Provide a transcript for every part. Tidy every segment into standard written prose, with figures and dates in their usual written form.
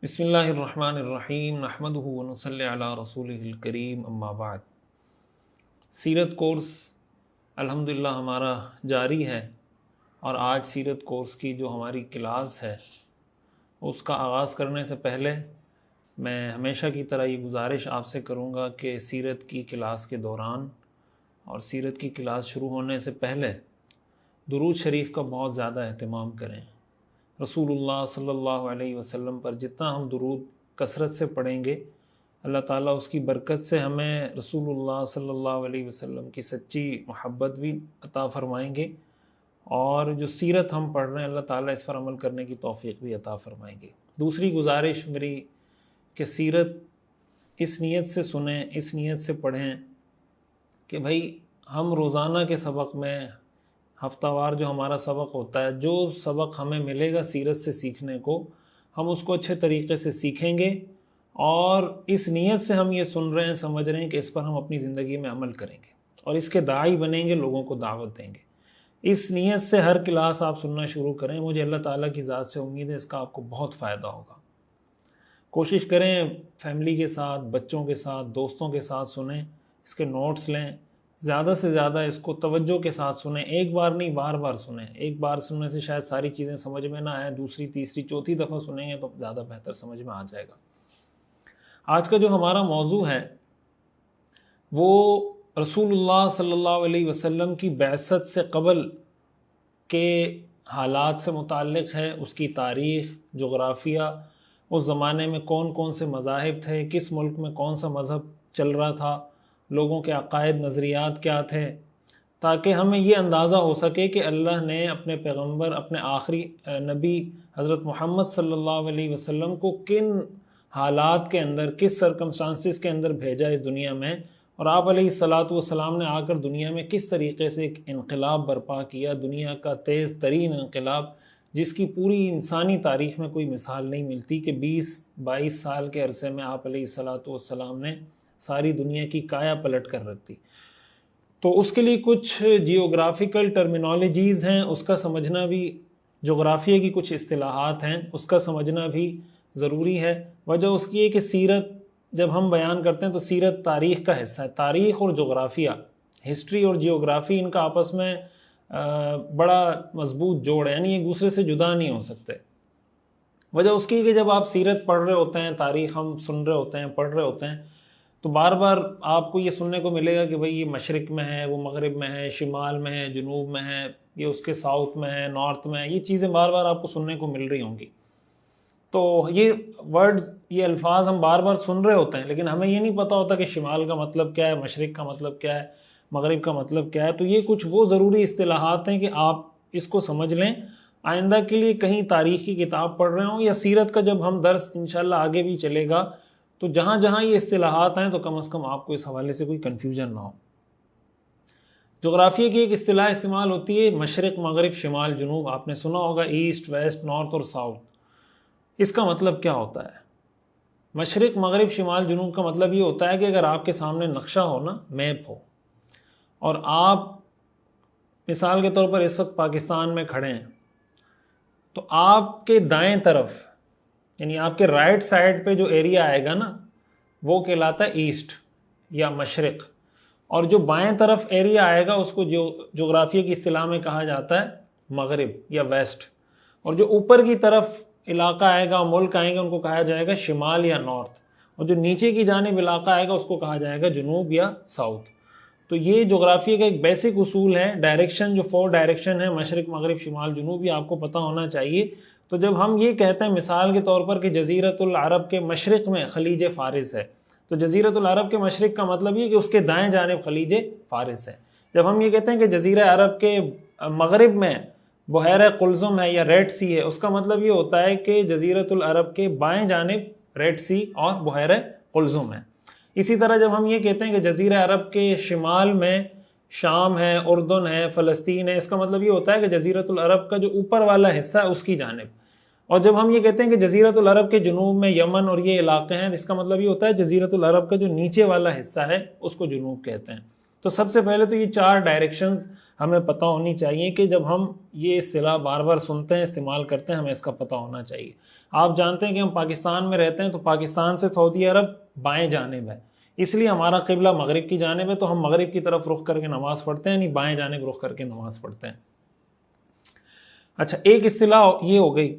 بسم اللہ الرحمن الرحیم نحمدہ ونصلی علی رسولہ الکریم اما بعد۔ سیرت کورس الحمدللہ ہمارا جاری ہے، اور آج سیرت کورس کی جو ہماری کلاس ہے اس کا آغاز کرنے سے پہلے میں ہمیشہ کی طرح یہ گزارش آپ سے کروں گا کہ سیرت کی کلاس کے دوران اور سیرت کی کلاس شروع ہونے سے پہلے درود شریف کا بہت زیادہ اہتمام کریں۔ رسول اللہ صلی اللہ علیہ وسلم پر جتنا ہم درود کثرت سے پڑھیں گے، اللہ تعالیٰ اس کی برکت سے ہمیں رسول اللہ صلی اللہ علیہ وسلم کی سچی محبت بھی عطا فرمائیں گے، اور جو سیرت ہم پڑھ رہے ہیں اللہ تعالیٰ اس پر عمل کرنے کی توفیق بھی عطا فرمائیں گے۔ دوسری گزارش میری کہ سیرت اس نیت سے سنیں، اس نیت سے پڑھیں کہ بھائی ہم روزانہ کے سبق میں، ہفتہ وار جو ہمارا سبق ہوتا ہے، جو سبق ہمیں ملے گا سیرت سے سیکھنے کو، ہم اس کو اچھے طریقے سے سیکھیں گے، اور اس نیت سے ہم یہ سن رہے ہیں، سمجھ رہے ہیں کہ اس پر ہم اپنی زندگی میں عمل کریں گے اور اس کے داعی بنیں گے، لوگوں کو دعوت دیں گے۔ اس نیت سے ہر کلاس آپ سننا شروع کریں، مجھے اللہ تعالیٰ کی ذات سے امید ہے اس کا آپ کو بہت فائدہ ہوگا۔ کوشش کریں فیملی کے ساتھ، بچوں کے ساتھ، دوستوں کے ساتھ سنیں، اس کے نوٹس لیں، زیادہ سے زیادہ اس کو توجہ کے ساتھ سنیں، ایک بار نہیں بار بار سنیں۔ ایک بار سننے سے شاید ساری چیزیں سمجھ میں نہ آئیں، دوسری تیسری چوتھی دفعہ سنیں گے تو زیادہ بہتر سمجھ میں آ جائے گا۔ آج کا جو ہمارا موضوع ہے وہ رسول اللہ صلی اللہ علیہ وسلم کی بعثت سے قبل کے حالات سے متعلق ہے، اس کی تاریخ، جغرافیہ، اس زمانے میں کون کون سے مذاہب تھے، کس ملک میں کون سا مذہب چل رہا تھا، لوگوں کے عقائد نظریات کیا تھے، تاکہ ہمیں یہ اندازہ ہو سکے کہ اللہ نے اپنے پیغمبر، اپنے آخری نبی حضرت محمد صلی اللہ علیہ وسلم کو کن حالات کے اندر، کس سرکمسٹانسز کے اندر بھیجا اس دنیا میں، اور آپ علیہ الصلاۃ والسلام نے آ کر دنیا میں کس طریقے سے ایک انقلاب برپا کیا، دنیا کا تیز ترین انقلاب، جس کی پوری انسانی تاریخ میں کوئی مثال نہیں ملتی، کہ 20-22 سال کے عرصے میں آپ علیہ الصلاۃ والسلام نے ساری دنیا کی کایا پلٹ کر رکھ دی۔ تو اس کے لیے کچھ جیوگرافیکل ٹرمینالوجیز ہیں، اس کا سمجھنا بھی، جغرافیہ کی کچھ اصطلاحات ہیں، اس کا سمجھنا بھی ضروری ہے۔ وجہ اس کی ہے کہ سیرت جب ہم بیان کرتے ہیں تو سیرت تاریخ کا حصہ ہے۔ تاریخ اور جغرافیہ، ہسٹری اور جیوگرافی، ان کا آپس میں بڑا مضبوط جوڑ ہے، یعنی ایک دوسرے سے جدا نہیں ہو سکتے۔ وجہ اس کی کہ جب آپ سیرت پڑھ رہے ہوتے ہیں، تاریخ ہم سن رہے ہوتے ہیں، پڑھ رہے ہوتے ہیں، تو بار بار آپ کو یہ سننے کو ملے گا کہ بھئی یہ مشرق میں ہے، وہ مغرب میں ہے، شمال میں ہے، جنوب میں ہے، یہ اس کے ساؤتھ میں ہے، نارتھ میں ہے، یہ چیزیں بار بار آپ کو سننے کو مل رہی ہوں گی۔ تو یہ ورڈز، یہ الفاظ ہم بار بار سن رہے ہوتے ہیں، لیکن ہمیں یہ نہیں پتہ ہوتا کہ شمال کا مطلب کیا ہے، مشرق کا مطلب کیا ہے، مغرب کا مطلب کیا ہے۔ تو یہ کچھ وہ ضروری اصطلاحات ہیں کہ آپ اس کو سمجھ لیں، آئندہ کے لیے کہیں تاریخ کی کتاب پڑھ رہے ہوں یا سیرت کا جب ہم درس انشاءاللہ آگے بھی چلے گا، تو جہاں جہاں یہ اصطلاحات ہیں تو کم از کم آپ کو اس حوالے سے کوئی کنفیوژن نہ ہو۔ جغرافیہ کی ایک اصطلاح استعمال ہوتی ہے مشرق، مغرب، شمال، جنوب، آپ نے سنا ہوگا ایسٹ، ویسٹ، نارتھ اور ساؤتھ۔ اس کا مطلب کیا ہوتا ہے؟ مشرق، مغرب، شمال، جنوب کا مطلب یہ ہوتا ہے کہ اگر آپ کے سامنے نقشہ ہو نا، میپ ہو، اور آپ مثال کے طور پر اس وقت پاکستان میں کھڑے ہیں، تو آپ کے دائیں طرف، یعنی آپ کے رائٹ سائڈ پہ جو ایریا آئے گا نا، وہ کہلاتا ہے ایسٹ یا مشرق، اور جو بائیں طرف ایریا آئے گا اس کو جو جغرافیہ کی اصطلاح میں کہا جاتا ہے مغرب یا ویسٹ، اور جو اوپر کی طرف علاقہ آئے گا، ملک آئیں گے، ان کو کہا جائے گا شمال یا نارتھ، اور جو نیچے کی جانب علاقہ آئے گا اس کو کہا جائے گا جنوب یا ساؤتھ۔ تو یہ جغرافیہ کا ایک بیسک اصول ہے۔ ڈائریکشن، جو 4 ڈائریکشن ہے، مشرق، مغرب، شمال، جنوب، یہ آپ کو پتہ ہونا چاہیے۔ تو جب ہم یہ کہتے ہیں مثال کے طور پر کہ جزیرۃ العرب کے مشرق میں خلیج فارس ہے، تو جزیرۃ العرب کے مشرق کا مطلب یہ کہ اس کے دائیں جانب خلیج فارس ہے۔ جب ہم یہ کہتے ہیں کہ جزیرہ عرب کے مغرب میں بحیرہ قلزم ہے یا ریڈ سی ہے، اس کا مطلب یہ ہوتا ہے کہ جزیرۃ العرب کے بائیں جانب ریڈ سی اور بحیرہ قلزم ہے۔ اسی طرح جب ہم یہ کہتے ہیں کہ جزیرہ عرب کے شمال میں شام ہے، اردن ہے، فلسطین ہے، اس کا مطلب یہ ہوتا ہے کہ جزیرۃ العرب کا جو اوپر والا حصہ ہے اس کی جانب۔ اور جب ہم یہ کہتے ہیں کہ جزیرۃ العرب کے جنوب میں یمن اور یہ علاقے ہیں، اس کا مطلب یہ ہوتا ہے جزیرۃ العرب کا جو نیچے والا حصہ ہے اس کو جنوب کہتے ہیں۔ تو سب سے پہلے تو یہ 4 ڈائریکشنز ہمیں پتہ ہونی چاہیے کہ جب ہم یہ اصطلاح بار بار سنتے ہیں استعمال کرتے ہیں ہمیں اس کا پتہ ہونا چاہیے. آپ جانتے ہیں کہ ہم پاکستان میں رہتے ہیں تو پاکستان سے سعودی عرب بائیں جانب ہے, اس لیے ہمارا قبلہ مغرب کی جانب ہے, تو ہم مغرب کی طرف رخ کر کے نماز پڑھتے ہیں, یعنی بائیں جانب رخ کر کے نماز پڑھتے ہیں. اچھا, ایک اصطلاح یہ ہو گئی.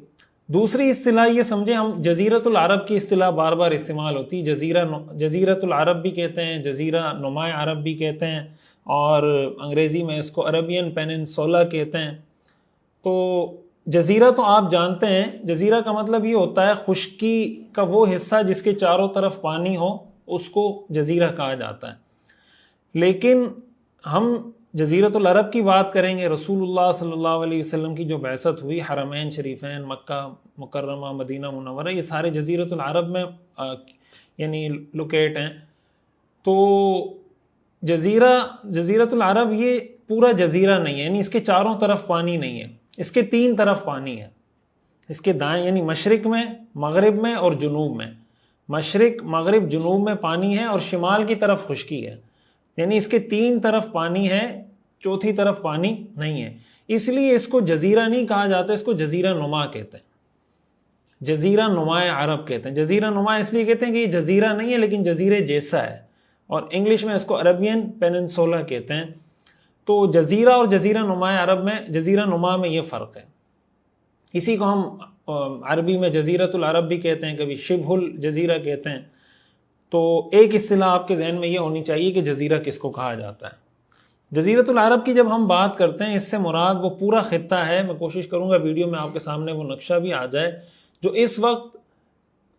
دوسری اصطلاح یہ سمجھیں, ہم جزیرۃ العرب کی اصطلاح بار بار استعمال ہوتی ہے. جزیرۃ العرب بھی کہتے ہیں, جزیرہ نماء عرب بھی کہتے ہیں, اور انگریزی میں اس کو عربین پیننسولا کہتے ہیں. تو جزیرہ تو آپ جانتے ہیں, جزیرہ کا مطلب یہ ہوتا ہے خشکی کا وہ حصہ جس کے چاروں طرف پانی ہو, اس کو جزیرہ کہا جاتا ہے. لیکن ہم جزیرۃ العرب کی بات کریں گے. رسول اللہ صلی اللہ علیہ وسلم کی جو بعثت ہوئی, حرمین شریفین, مکہ مکرمہ, مدینہ منورہ, یہ سارے جزیرۃ العرب میں یعنی لوکیٹ ہیں. تو جزیرۃ العرب یہ پورا جزیرہ نہیں ہے, یعنی اس کے چاروں طرف پانی نہیں ہے, اس کے 3 طرف پانی ہے. اس کے دائیں یعنی مشرق میں, مغرب میں اور جنوب میں. مشرق, مغرب, جنوب میں پانی ہے اور شمال کی طرف خشکی ہے, یعنی اس کے 3 طرف پانی ہے, چوتھی طرف پانی نہیں ہے. اس لیے اس کو جزیرہ نہیں کہا جاتا, اس کو جزیرہ نما کہتے ہیں, جزیرہ نماء عرب کہتے ہیں. جزیرہ نما اس لیے کہتے ہیں کہ یہ جزیرہ نہیں ہے لیکن جزیرے جیسا ہے, اور انگلش میں اس کو عربین پیننسولا کہتے ہیں. تو جزیرہ اور جزیرہ نماء عرب میں, جزیرہ نما میں یہ فرق ہے. اسی کو ہم عربی میں جزیرۃ العرب بھی کہتے ہیں, کبھی شبہ الجزیرہ کہتے ہیں. تو ایک اصطلاح آپ کے ذہن میں یہ ہونی چاہیے کہ جزیرہ کس کو کہا جاتا ہے. جزیرۃ العرب کی جب ہم بات کرتے ہیں, اس سے مراد وہ پورا خطہ ہے. میں کوشش کروں گا ویڈیو میں آپ کے سامنے وہ نقشہ بھی آ جائے, جو اس وقت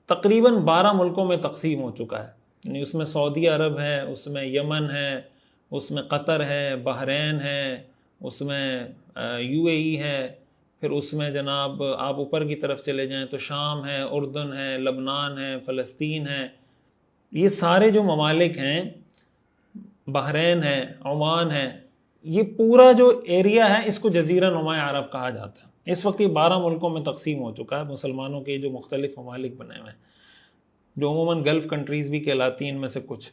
تقریباً 12 ملکوں میں تقسیم ہو چکا ہے. یعنی اس میں سعودی عرب ہے, اس میں یمن ہے, اس میں قطر ہے, بحرین ہے, اس میں UAE ہے, پھر اس میں جناب آپ اوپر کی طرف چلے جائیں تو شام ہے, اردن ہے, لبنان ہے, فلسطین ہے. یہ سارے جو ممالک ہیں, بحرین ہے, عمان ہے, یہ پورا جو ایریا ہے اس کو جزیرہ نماء عرب کہا جاتا ہے. اس وقت یہ 12 ملکوں میں تقسیم ہو چکا ہے. مسلمانوں کے جو مختلف ممالک بنے ہوئے ہیں, جو عموماً گلف کنٹریز بھی کہلاتی ہیں ان میں سے کچھ,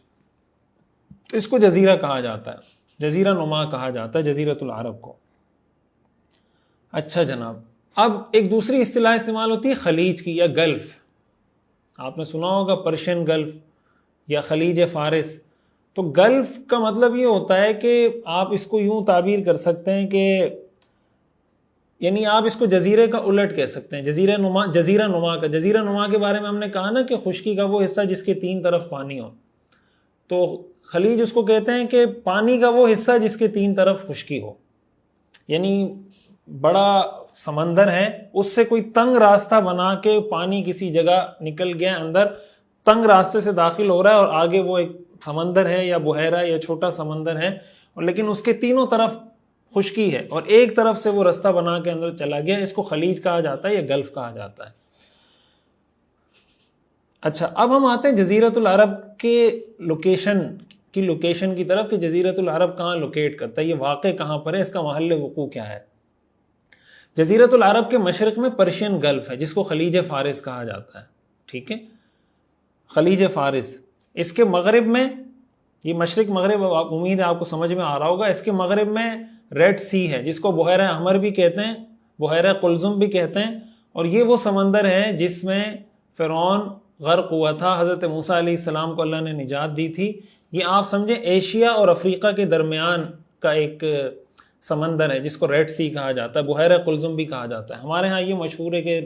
تو اس کو جزیرہ کہا جاتا ہے, جزیرہ نما کہا جاتا ہے جزیرۃ العرب کو. اچھا جناب, اب ایک دوسری اصطلاح استعمال ہوتی ہے خلیج کی یا گلف. آپ نے سنا ہوگا پرشین گلف یا خلیج فارس. تو گلف کا مطلب یہ ہوتا ہے کہ آپ اس کو یوں تعبیر کر سکتے ہیں کہ یعنی آپ اس کو جزیرے کا الٹ کہہ سکتے ہیں, جزیرہ نما کا. جزیرہ نما کے بارے میں ہم نے کہا نا کہ خشکی کا وہ حصہ جس کے 3 طرف پانی ہو, تو خلیج اس کو کہتے ہیں کہ پانی کا وہ حصہ جس کے 3 طرف خشکی ہو. یعنی بڑا سمندر ہے, اس سے کوئی تنگ راستہ بنا کے پانی کسی جگہ نکل گیا اندر, تنگ راستے سے داخل ہو رہا ہے, اور آگے وہ ایک سمندر ہے یا بحیرہ یا چھوٹا سمندر ہے, اور لیکن اس کے تینوں طرف خشکی ہے, اور ایک طرف سے وہ رستہ بنا کے اندر چلا گیا. اس کو خلیج کہا جاتا ہے یا گلف کہا جاتا ہے. اچھا, اب ہم آتے ہیں جزیرۃ العرب کے لوکیشن کی طرف, کہ جزیرۃ العرب کہاں لوکیٹ کرتا ہے, یہ واقع کہاں پر ہے, اس کا محل وقوع کیا ہے. جزیرۃ العرب کے مشرق میں پرشین گلف ہے جس کو خلیج فارس کہا جاتا ہے. ٹھیک ہے, خلیج فارس. اس کے مغرب میں, یہ مشرق مغرب امید ہے آپ کو سمجھ میں آ رہا ہوگا, اس کے مغرب میں ریڈ سی ہے جس کو بحیرہ احمر بھی کہتے ہیں, بحیرہ قلزم بھی کہتے ہیں, اور یہ وہ سمندر ہے جس میں فرعون غرق ہوا تھا. حضرت موسیٰ علیہ السلام کو اللہ نے نجات دی تھی. یہ آپ سمجھیں ایشیا اور افریقہ کے درمیان کا ایک سمندر ہے جس کو ریڈ سی کہا جاتا ہے, بحیرہ قلزم بھی کہا جاتا ہے. ہمارے ہاں یہ مشہور ہے کہ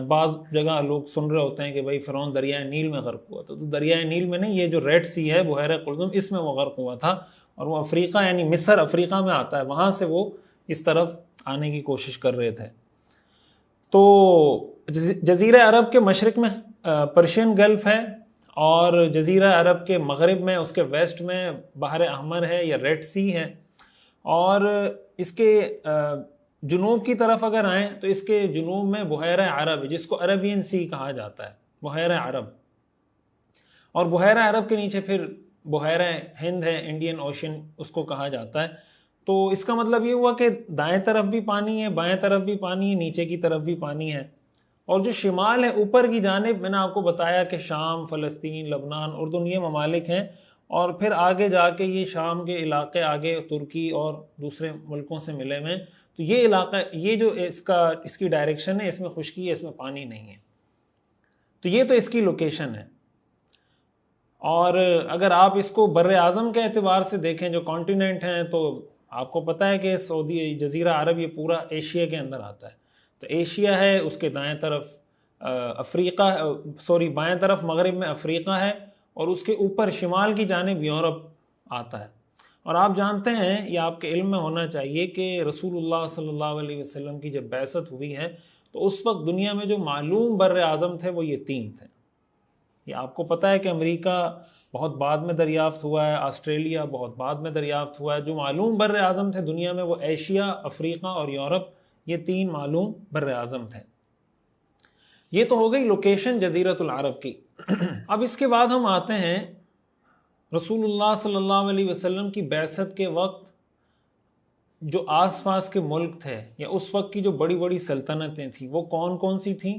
بعض جگہ لوگ سن رہے ہوتے ہیں کہ بھائی فرعون دریائے نیل میں غرق ہوا تھا, تو دریائے نیل میں نہیں, یہ جو ریڈ سی ہے بحیرہ قلزم, اس میں وہ غرق ہوا تھا, اور وہ افریقہ یعنی مصر افریقہ میں آتا ہے, وہاں سے وہ اس طرف آنے کی کوشش کر رہے تھے. تو جزیرہ عرب کے مشرق میں پرشین گلف ہے, اور جزیرہ عرب کے مغرب میں, اس کے ویسٹ میں بحر احمر ہے یا ریڈ سی ہے, اور اس کے جنوب کی طرف اگر آئیں تو اس کے جنوب میں بحیرہ عرب جس کو عربین سی کہا جاتا ہے, بحیرہ عرب. اور بحیرہ عرب کے نیچے پھر بحیرہ ہند ہے, انڈین اوشن اس کو کہا جاتا ہے. تو اس کا مطلب یہ ہوا کہ دائیں طرف بھی پانی ہے, بائیں طرف بھی پانی ہے, نیچے کی طرف بھی پانی ہے. اور جو شمال ہے اوپر کی جانب, میں نے آپ کو بتایا کہ شام, فلسطین, لبنان, اردن, یہ ممالک ہیں, اور پھر آگے جا کے یہ شام کے علاقے آگے ترکی اور دوسرے ملکوں سے ملے ہوئے، تو یہ علاقہ، یہ جو اس کی ڈائریکشن ہے، اس میں خشکی ہے، اس میں پانی نہیں ہے، تو یہ تو اس کی لوکیشن ہے۔ اور اگر آپ اس کو بر اعظم کے اعتبار سے دیکھیں، جو کانٹیننٹ ہیں، تو آپ کو پتہ ہے کہ سعودی جزیرہ عرب یہ پورا ایشیا کے اندر آتا ہے، تو ایشیا ہے، اس کے دائیں طرف افریقہ، بائیں طرف مغرب میں افریقہ ہے، اور اس کے اوپر شمال کی جانب یورپ آتا ہے۔ اور آپ جانتے ہیں، یہ آپ کے علم میں ہونا چاہیے کہ رسول اللہ صلی اللہ علیہ وسلم کی جب بعثت ہوئی ہے تو اس وقت دنیا میں جو معلوم بر اعظم تھے وہ یہ 3 تھے۔ یہ آپ کو پتہ ہے کہ امریکہ بہت بعد میں دریافت ہوا ہے، آسٹریلیا بہت بعد میں دریافت ہوا ہے، جو معلوم بر اعظم تھے دنیا میں وہ ایشیا، افریقہ اور یورپ، یہ 3 معلوم بر اعظم تھے۔ یہ تو ہو گئی لوکیشن جزیرۃ العرب کی۔ اب اس کے بعد ہم آتے ہیں رسول اللہ صلی اللہ علیہ وسلم کی بعثت کے وقت جو آس پاس کے ملک تھے، یا اس وقت کی جو بڑی بڑی سلطنتیں تھیں، وہ کون کون سی تھیں،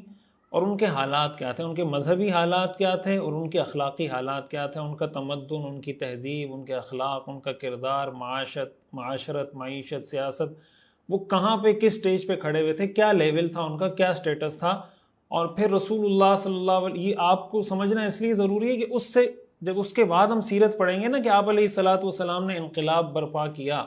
اور ان کے حالات کیا تھے، ان کے مذہبی حالات کیا تھے، اور ان کے اخلاقی حالات کیا تھے، ان کا تمدن، ان کی تہذیب، ان کے اخلاق، ان کا کردار، معاشرت، معیشت، سیاست، وہ کہاں پہ کس سٹیج پہ کھڑے ہوئے تھے، کیا لیول تھا ان کا، کیا سٹیٹس تھا۔ اور پھر رسول اللہ صلی اللہ علیہ، یہ آپ کو سمجھنا اس لیے ضروری ہے کہ اس سے جب اس کے بعد ہم سیرت پڑھیں گے نا کہ آپ علیہ السلام نے انقلاب برپا کیا،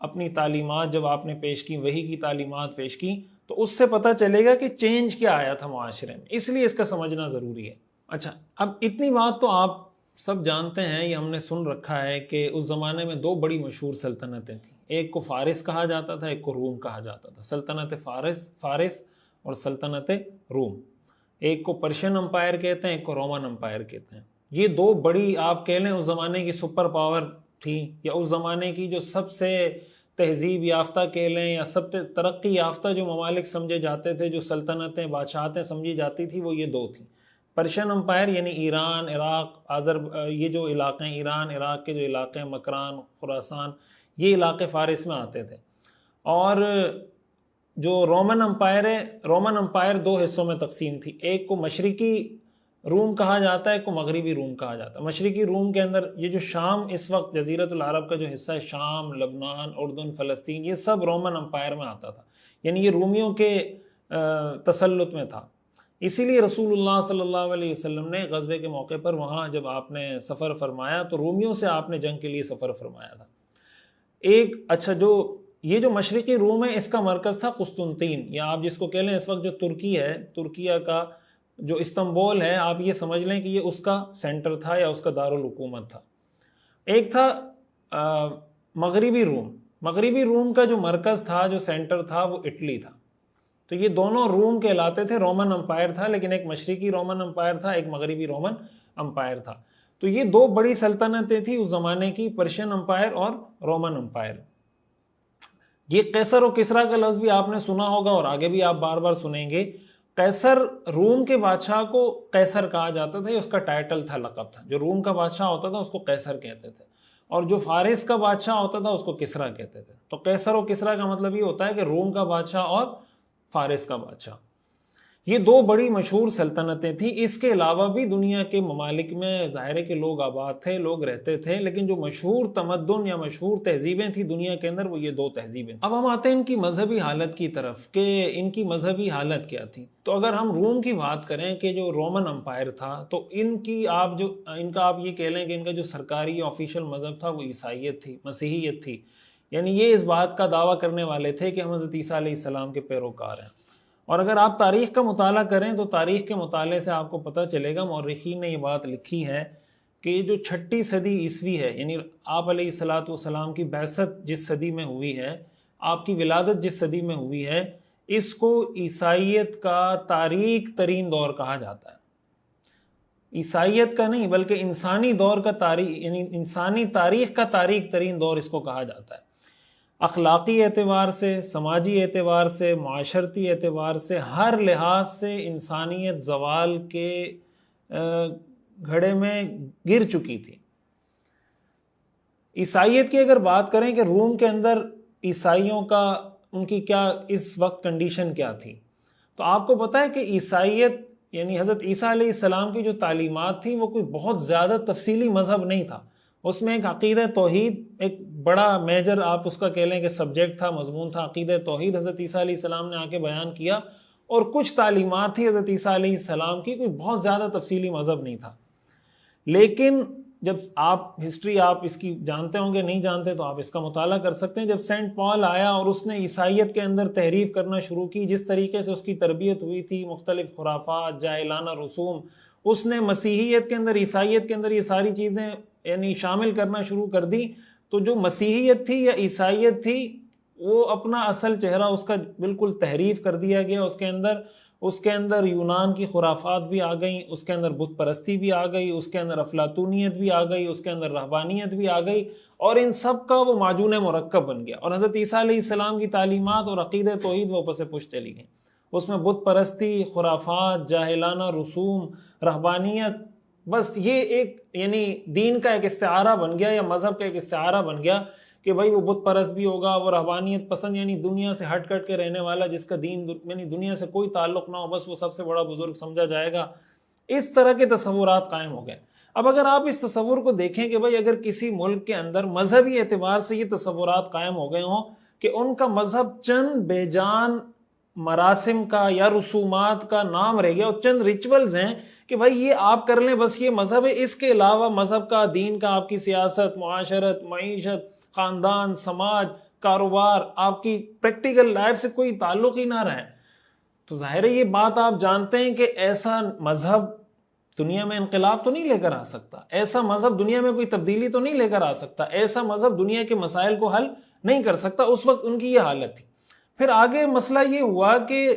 اپنی تعلیمات جب آپ نے پیش کی، وحی کی تعلیمات پیش کی، تو اس سے پتہ چلے گا کہ چینج کیا آیا تھا معاشرے میں، اس لیے اس کا سمجھنا ضروری ہے۔ اچھا، اب اتنی بات تو آپ سب جانتے ہیں، یہ ہم نے سن رکھا ہے کہ اس زمانے میں 2 بڑی مشہور سلطنتیں تھیں، ایک کو فارس کہا جاتا تھا، ایک کو روم کہا جاتا تھا، سلطنت فارس اور سلطنت روم۔ ایک کو پرشین امپائر کہتے ہیں، ایک کو رومن امپائر کہتے ہیں۔ یہ 2 بڑی، آپ کہہ لیں اس زمانے کی سپر پاور تھی، یا اس زمانے کی جو سب سے تہذیب یافتہ کہہ لیں، یا سب سے ترقی یافتہ جو ممالک سمجھے جاتے تھے، جو سلطنتیں، بادشاہتیں سمجھی جاتی تھی، وہ یہ 2 تھیں۔ پرشین امپائر یعنی ایران، عراق، یہ جو علاقے ہیں، ایران عراق کے جو علاقے ہیں، مکران، خراسان، یہ علاقے فارس میں آتے تھے۔ اور جو رومن امپائر ہے، رومن امپائر 2 حصوں میں تقسیم تھی، ایک کو مشرقی روم کہا جاتا ہے، ایک کو مغربی روم کہا جاتا ہے۔ مشرقی روم کے اندر یہ جو شام، اس وقت جزیرۃ العرب کا جو حصہ ہے، شام، لبنان، اردن، فلسطین، یہ سب رومن امپائر میں آتا تھا، یعنی یہ رومیوں کے تسلط میں تھا۔ اسی لیے رسول اللہ صلی اللہ علیہ وسلم نے غزوے کے موقع پر وہاں جب آپ نے سفر فرمایا تو رومیوں سے آپ نے جنگ کے لیے سفر فرمایا تھا۔ اچھا، یہ جو مشرقی روم ہے، اس کا مرکز تھا قسطنطین، یا آپ جس کو کہہ لیں اس وقت جو ترکی ہے، ترکیہ کا جو استنبول ہے، آپ یہ سمجھ لیں کہ یہ اس کا سینٹر تھا یا اس کا دارالحکومت تھا۔ ایک تھا مغربی روم۔ مغربی روم کا جو مرکز تھا، جو سینٹر تھا، وہ اٹلی تھا۔ تو یہ دونوں روم کہلاتے تھے، رومن امپائر تھا، لیکن ایک مشرقی رومن امپائر تھا، ایک مغربی رومن امپائر تھا۔ تو یہ 2 بڑی سلطنتیں تھیں اس زمانے کی، پرشین امپائر اور رومن امپائر۔ یہ قیصر و کسریٰ کا لفظ بھی آپ نے سنا ہوگا، اور آگے بھی آپ بار بار سنیں گے۔ قیصر، روم کے بادشاہ کو قیصر کہا جاتا تھا، یہ اس کا ٹائٹل تھا، لقب تھا۔ جو روم کا بادشاہ ہوتا تھا اس کو قیصر کہتے تھے، اور جو فارس کا بادشاہ ہوتا تھا اس کو کسریٰ کہتے تھے۔ تو قیصر و کسریٰ کا مطلب یہ ہوتا ہے کہ روم کا بادشاہ اور فارس کا بادشاہ۔ یہ 2 بڑی مشہور سلطنتیں تھیں۔ اس کے علاوہ بھی دنیا کے ممالک میں ظاہر ہے کہ لوگ آباد تھے، لوگ رہتے تھے، لیکن جو مشہور تمدن یا مشہور تہذیبیں تھیں دنیا کے اندر، وہ یہ 2 تہذیبیں تھیں۔ اب ہم آتے ہیں ان کی مذہبی حالت کی طرف کہ ان کی مذہبی حالت کیا تھی۔ تو اگر ہم روم کی بات کریں کہ جو رومن امپائر تھا، تو ان کا آپ یہ کہہ لیں کہ ان کا جو سرکاری آفیشل مذہب تھا وہ عیسائیت تھی، مسیحیت تھی، یعنی یہ اس بات کا دعویٰ کرنے والے تھے کہ ہم حضرت عیسیٰ علیہ السلام کے پیروکار ہیں۔ اور اگر آپ تاریخ کا مطالعہ کریں تو تاریخ کے مطالعے سے آپ کو پتہ چلے گا، مورخین نے یہ بات لکھی ہے کہ یہ جو 6 صدی عیسوی ہے، یعنی آپ علیہ السلام کی بعثت جس صدی میں ہوئی ہے، آپ کی ولادت جس صدی میں ہوئی ہے، اس کو عیسائیت کا تاریک ترین دور کہا جاتا ہے۔ عیسائیت کا نہیں بلکہ انسانی دور کا تاریخ، یعنی انسانی تاریخ کا تاریک ترین دور اس کو کہا جاتا ہے۔ اخلاقی اعتبار سے، سماجی اعتبار سے، معاشرتی اعتبار سے، ہر لحاظ سے انسانیت زوال کے گھڑے میں گر چکی تھی۔ عیسائیت کی اگر بات کریں کہ روم کے اندر عیسائیوں کا، ان کی کیا اس وقت کنڈیشن کیا تھی، تو آپ کو پتہ ہے کہ عیسائیت یعنی حضرت عیسیٰ علیہ السلام کی جو تعلیمات تھیں وہ کوئی بہت زیادہ تفصیلی مذہب نہیں تھا۔ اس میں ایک عقیدہ توحید، ایک بڑا میجر آپ اس کا کہہ لیں کہ سبجیکٹ تھا، مضمون تھا، عقیدہ توحید حضرت عیسیٰ علیہ السلام نے آ کے بیان کیا، اور کچھ تعلیمات تھی حضرت عیسیٰ علیہ السلام کی، کوئی بہت زیادہ تفصیلی مذہب نہیں تھا. لیکن جب آپ ہسٹری آپ اس کی جانتے ہوں گے، نہیں جانتے تو آپ اس کا مطالعہ کر سکتے ہیں. جب سینٹ پال آیا اور اس نے عیسائیت کے اندر تحریف کرنا شروع کی، جس طریقے سے اس کی تربیت ہوئی تھی، مختلف خرافات، جاہلانہ رسوم، اس نے مسیحیت کے اندر، عیسائیت کے اندر یہ ساری چیزیں یعنی شامل کرنا شروع کر دی، تو جو مسیحیت تھی یا عیسائیت تھی وہ اپنا اصل چہرہ اس کا بالکل تحریف کر دیا گیا. اس کے اندر یونان کی خرافات بھی آ گئیں، اس کے اندر بت پرستی بھی آ گئی، اس کے اندر افلاطونیت بھی آ گئی، اس کے اندر رہبانیت بھی آ گئی، اور ان سب کا وہ معجون مرکب بن گیا. اور حضرت عیسیٰ علیہ السلام کی تعلیمات اور عقیدہ توحید وہ پس پش چلی گئیں. اس میں بت پرستی، خرافات، جاہلانہ رسوم، رہبانیت، بس یہ ایک یعنی دین کا ایک استعارہ بن گیا، یا مذہب کا ایک استعارہ بن گیا کہ بھائی وہ بت پرست بھی ہوگا، وہ رہبانیت پسند یعنی دنیا سے ہٹ کٹ کے رہنے والا، جس کا دین یعنی دنیا سے کوئی تعلق نہ ہو، بس وہ سب سے بڑا بزرگ سمجھا جائے گا. اس طرح کے تصورات قائم ہو گئے. اب اگر آپ اس تصور کو دیکھیں کہ بھائی اگر کسی ملک کے اندر مذہبی اعتبار سے یہ تصورات قائم ہو گئے ہوں کہ ان کا مذہب چند بے جان مراسم کا یا رسومات کا نام رہ گیا، اور چند ریچولز ہیں کہ بھائی یہ آپ کر لیں، بس یہ مذہب ہے، اس کے علاوہ مذہب کا، دین کا، آپ کی سیاست، معاشرت، معیشت، خاندان، سماج، کاروبار، آپ کی پریکٹیکل لائف سے کوئی تعلق ہی نہ رہے، تو ظاہر ہے یہ بات آپ جانتے ہیں کہ ایسا مذہب دنیا میں انقلاب تو نہیں لے کر آ سکتا، ایسا مذہب دنیا میں کوئی تبدیلی تو نہیں لے کر آ سکتا، ایسا مذہب دنیا کے مسائل کو حل نہیں کر سکتا. اس وقت ان کی یہ حالت تھی. پھر آگے مسئلہ یہ ہوا کہ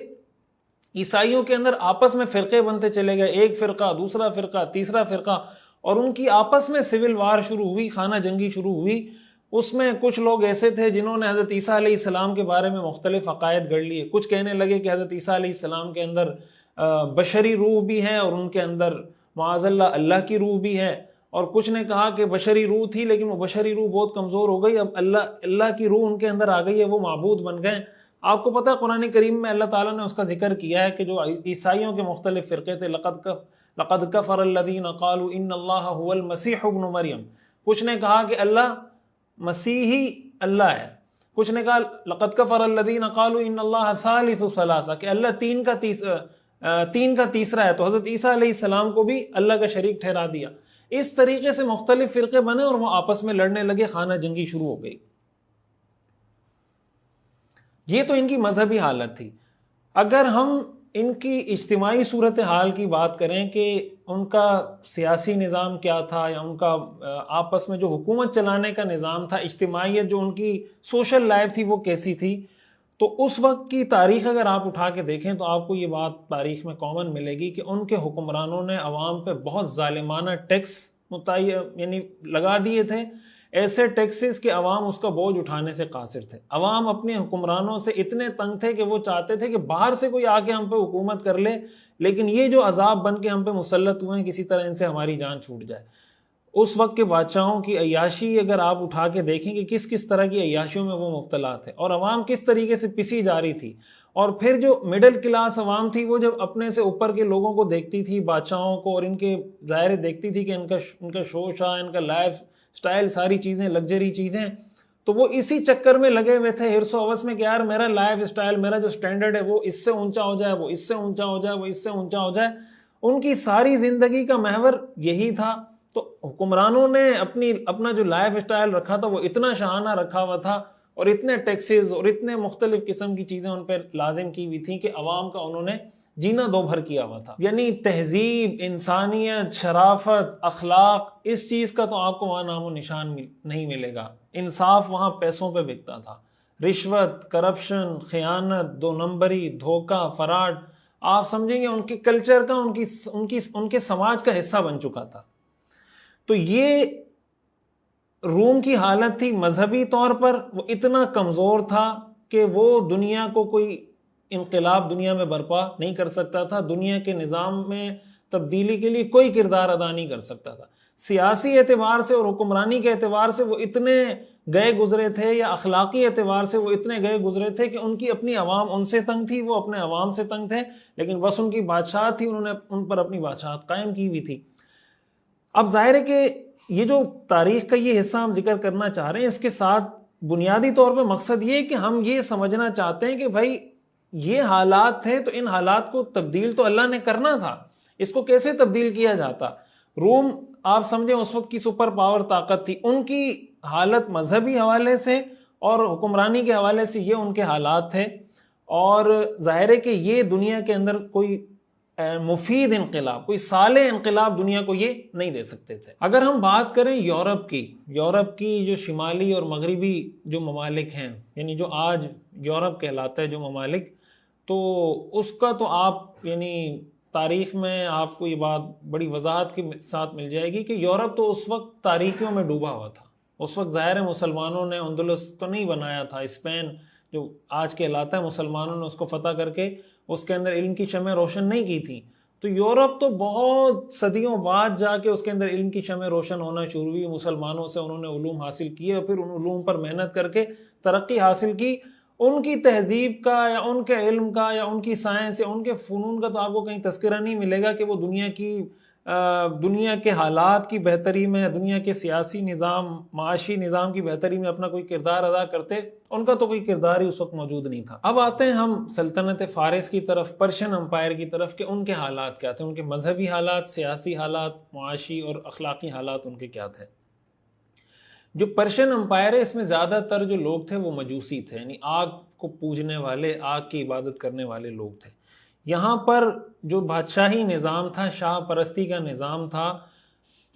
عیسائیوں کے اندر آپس میں فرقے بنتے چلے گئے، ایک فرقہ، دوسرا فرقہ، تیسرا فرقہ، اور ان کی آپس میں سول وار شروع ہوئی، خانہ جنگی شروع ہوئی. اس میں کچھ لوگ ایسے تھے جنہوں نے حضرت عیسیٰ علیہ السلام کے بارے میں مختلف عقائد گڑھ لیے. کچھ کہنے لگے کہ حضرت عیسیٰ علیہ السلام کے اندر بشری روح بھی ہے، اور ان کے اندر معاذ اللہ اللہ کی روح بھی ہے. اور کچھ نے کہا کہ بشری روح تھی لیکن وہ بشری روح بہت کمزور ہو گئی، اب اللہ کی روح ان کے اندر آ گئی ہے، وہ معبود بن گئے. آپ کو پتہ ہے قرآن کریم میں اللہ تعالیٰ نے اس کا ذکر کیا ہے کہ جو عیسائیوں کے مختلف فرقے تھے، لقد کفر الذین قالوا ان اللہ هو المسیح ابن مریم، کچھ نے کہا کہ اللہ مسیحی اللہ ہے، کچھ نے کہا لقد کفر الذین قالوا ان اللہ ثالث ثلاثہ، کہ اللہ تین کا تیسرا ہے، تو حضرت عیسیٰ علیہ السلام کو بھی اللہ کا شریک ٹھہرا دیا. اس طریقے سے مختلف فرقے بنے اور وہ آپس میں لڑنے لگے، خانہ جنگی شروع ہو گئی. یہ تو ان کی مذہبی حالت تھی. اگر ہم ان کی اجتماعی صورتحال کی بات کریں کہ ان کا سیاسی نظام کیا تھا، یا ان کا آپس میں جو حکومت چلانے کا نظام تھا، اجتماعیت جو ان کی سوشل لائف تھی وہ کیسی تھی، تو اس وقت کی تاریخ اگر آپ اٹھا کے دیکھیں تو آپ کو یہ بات تاریخ میں کامن ملے گی کہ ان کے حکمرانوں نے عوام پہ بہت ظالمانہ ٹیکس یعنی لگا دیے تھے، ایسے ٹیکسز کہ عوام اس کا بوجھ اٹھانے سے قاصر تھے. عوام اپنے حکمرانوں سے اتنے تنگ تھے کہ وہ چاہتے تھے کہ باہر سے کوئی آ کے ہم پہ حکومت کر لے، لیکن یہ جو عذاب بن کے ہم پہ مسلط ہوئے ہیں کسی طرح ان سے ہماری جان چھوٹ جائے. اس وقت کے بادشاہوں کی عیاشی اگر آپ اٹھا کے دیکھیں کہ کس کس طرح کی عیاشیوں میں وہ مبتلا تھے، اور عوام کس طریقے سے پسی جا رہی تھی. اور پھر جو مڈل کلاس عوام تھی وہ جب اپنے سے اوپر کے لوگوں کو دیکھتی تھی، بادشاہوں کو، اور ان کے ظاہر دیکھتی تھی کہ ان کا شوشہ، ان کا لائف سٹائل، ساری چیزیں لگژری چیزیں، تو وہ اسی چکر میں لگے ہوئے تھے، ہرس و ہوس میں کہ یار میرا لائف سٹائل، میرا جو سٹینڈرڈ ہے وہ اس سے اونچا ہو جائے، وہ اس سے اونچا ہو جائے، وہ اس سے اونچا ہو جائے. ان کی ساری زندگی کا محور یہی تھا. تو حکمرانوں نے اپنا جو لائف سٹائل رکھا تھا وہ اتنا شاہانہ رکھا ہوا تھا، اور اتنے ٹیکسز اور اتنے مختلف قسم کی چیزیں ان پہ لازم کی ہوئی تھیں کہ عوام کا انہوں نے جینا دو بھر کیا ہوا تھا. یعنی تہذیب، انسانیت، شرافت، اخلاق، اس چیز کا تو آپ کو وہاں نام و نشان نہیں ملے گا. انصاف وہاں پیسوں پہ بکتا تھا. رشوت، کرپشن، خیانت، دو نمبری، دھوکہ، فراڈ، آپ سمجھیں گے ان کے کلچر کا، ان کے سماج کا حصہ بن چکا تھا. تو یہ روم کی حالت تھی. مذہبی طور پر وہ اتنا کمزور تھا کہ وہ دنیا کو کوئی انقلاب دنیا میں برپا نہیں کر سکتا تھا، دنیا کے نظام میں تبدیلی کے لیے کوئی کردار ادا نہیں کر سکتا تھا. سیاسی اعتبار سے اور حکمرانی کے اعتبار سے وہ اتنے گئے گزرے تھے، یا اخلاقی اعتبار سے وہ اتنے گئے گزرے تھے کہ ان کی اپنی عوام ان سے تنگ تھی، وہ اپنے عوام سے تنگ تھے، لیکن بس ان کی بادشاہت تھی، انہوں نے ان پر اپنی بادشاہت قائم کی ہوئی تھی. اب ظاہر ہے کہ یہ جو تاریخ کا یہ حصہ ہم ذکر کرنا چاہ رہے ہیں، اس کے ساتھ بنیادی طور پہ مقصد یہ ہے کہ ہم یہ سمجھنا چاہتے ہیں کہ بھائی یہ حالات تھے تو ان حالات کو تبدیل تو اللہ نے کرنا تھا، اس کو کیسے تبدیل کیا جاتا؟ روم آپ سمجھیں اس وقت کی سپر پاور طاقت تھی، ان کی حالت مذہبی حوالے سے اور حکمرانی کے حوالے سے یہ ان کے حالات تھے، اور ظاہر ہے کہ یہ دنیا کے اندر کوئی مفید انقلاب، کوئی صالح انقلاب دنیا کو یہ نہیں دے سکتے تھے۔ اگر ہم بات کریں یورپ کی جو شمالی اور مغربی جو ممالک ہیں، یعنی جو آج یورپ کہلاتا ہے جو ممالک، تو اس کا تو آپ یعنی تاریخ میں آپ کو یہ بات بڑی وضاحت کے ساتھ مل جائے گی کہ یورپ تو اس وقت تاریکیوں میں ڈوبا ہوا تھا۔ اس وقت ظاہر ہے مسلمانوں نے اندلس تو نہیں بنایا تھا، اسپین جو آج کہلاتا ہے، مسلمانوں نے اس کو فتح کر کے اس کے اندر علم کی شمع روشن نہیں کی تھی۔ تو یورپ تو بہت صدیوں بعد جا کے اس کے اندر علم کی شمع روشن ہونا شروع ہوئی، مسلمانوں سے انہوں نے علوم حاصل کیے اور پھر ان علوم پر محنت کر کے ترقی حاصل کی۔ ان کی تہذیب کا یا ان کے علم کا یا ان کی سائنس یا ان کے فنون کا تو آپ کو کہیں تذکرہ نہیں ملے گا کہ وہ دنیا کے حالات کی بہتری میں، دنیا کے سیاسی نظام، معاشی نظام کی بہتری میں اپنا کوئی کردار ادا کرتے۔ ان کا تو کوئی کردار ہی اس وقت موجود نہیں تھا۔ اب آتے ہیں ہم سلطنت فارس کی طرف، پرشین امپائر کی طرف، کہ ان کے حالات کیا تھے، ان کے مذہبی حالات، سیاسی حالات، معاشی اور اخلاقی حالات ان کے کیا تھے۔ جو پرشین امپائر ہے اس میں زیادہ تر جو لوگ تھے وہ مجوسی تھے، یعنی آگ کو پوجنے والے، آگ کی عبادت کرنے والے لوگ تھے۔ یہاں پر جو بادشاہی نظام تھا، شاہ پرستی کا نظام تھا،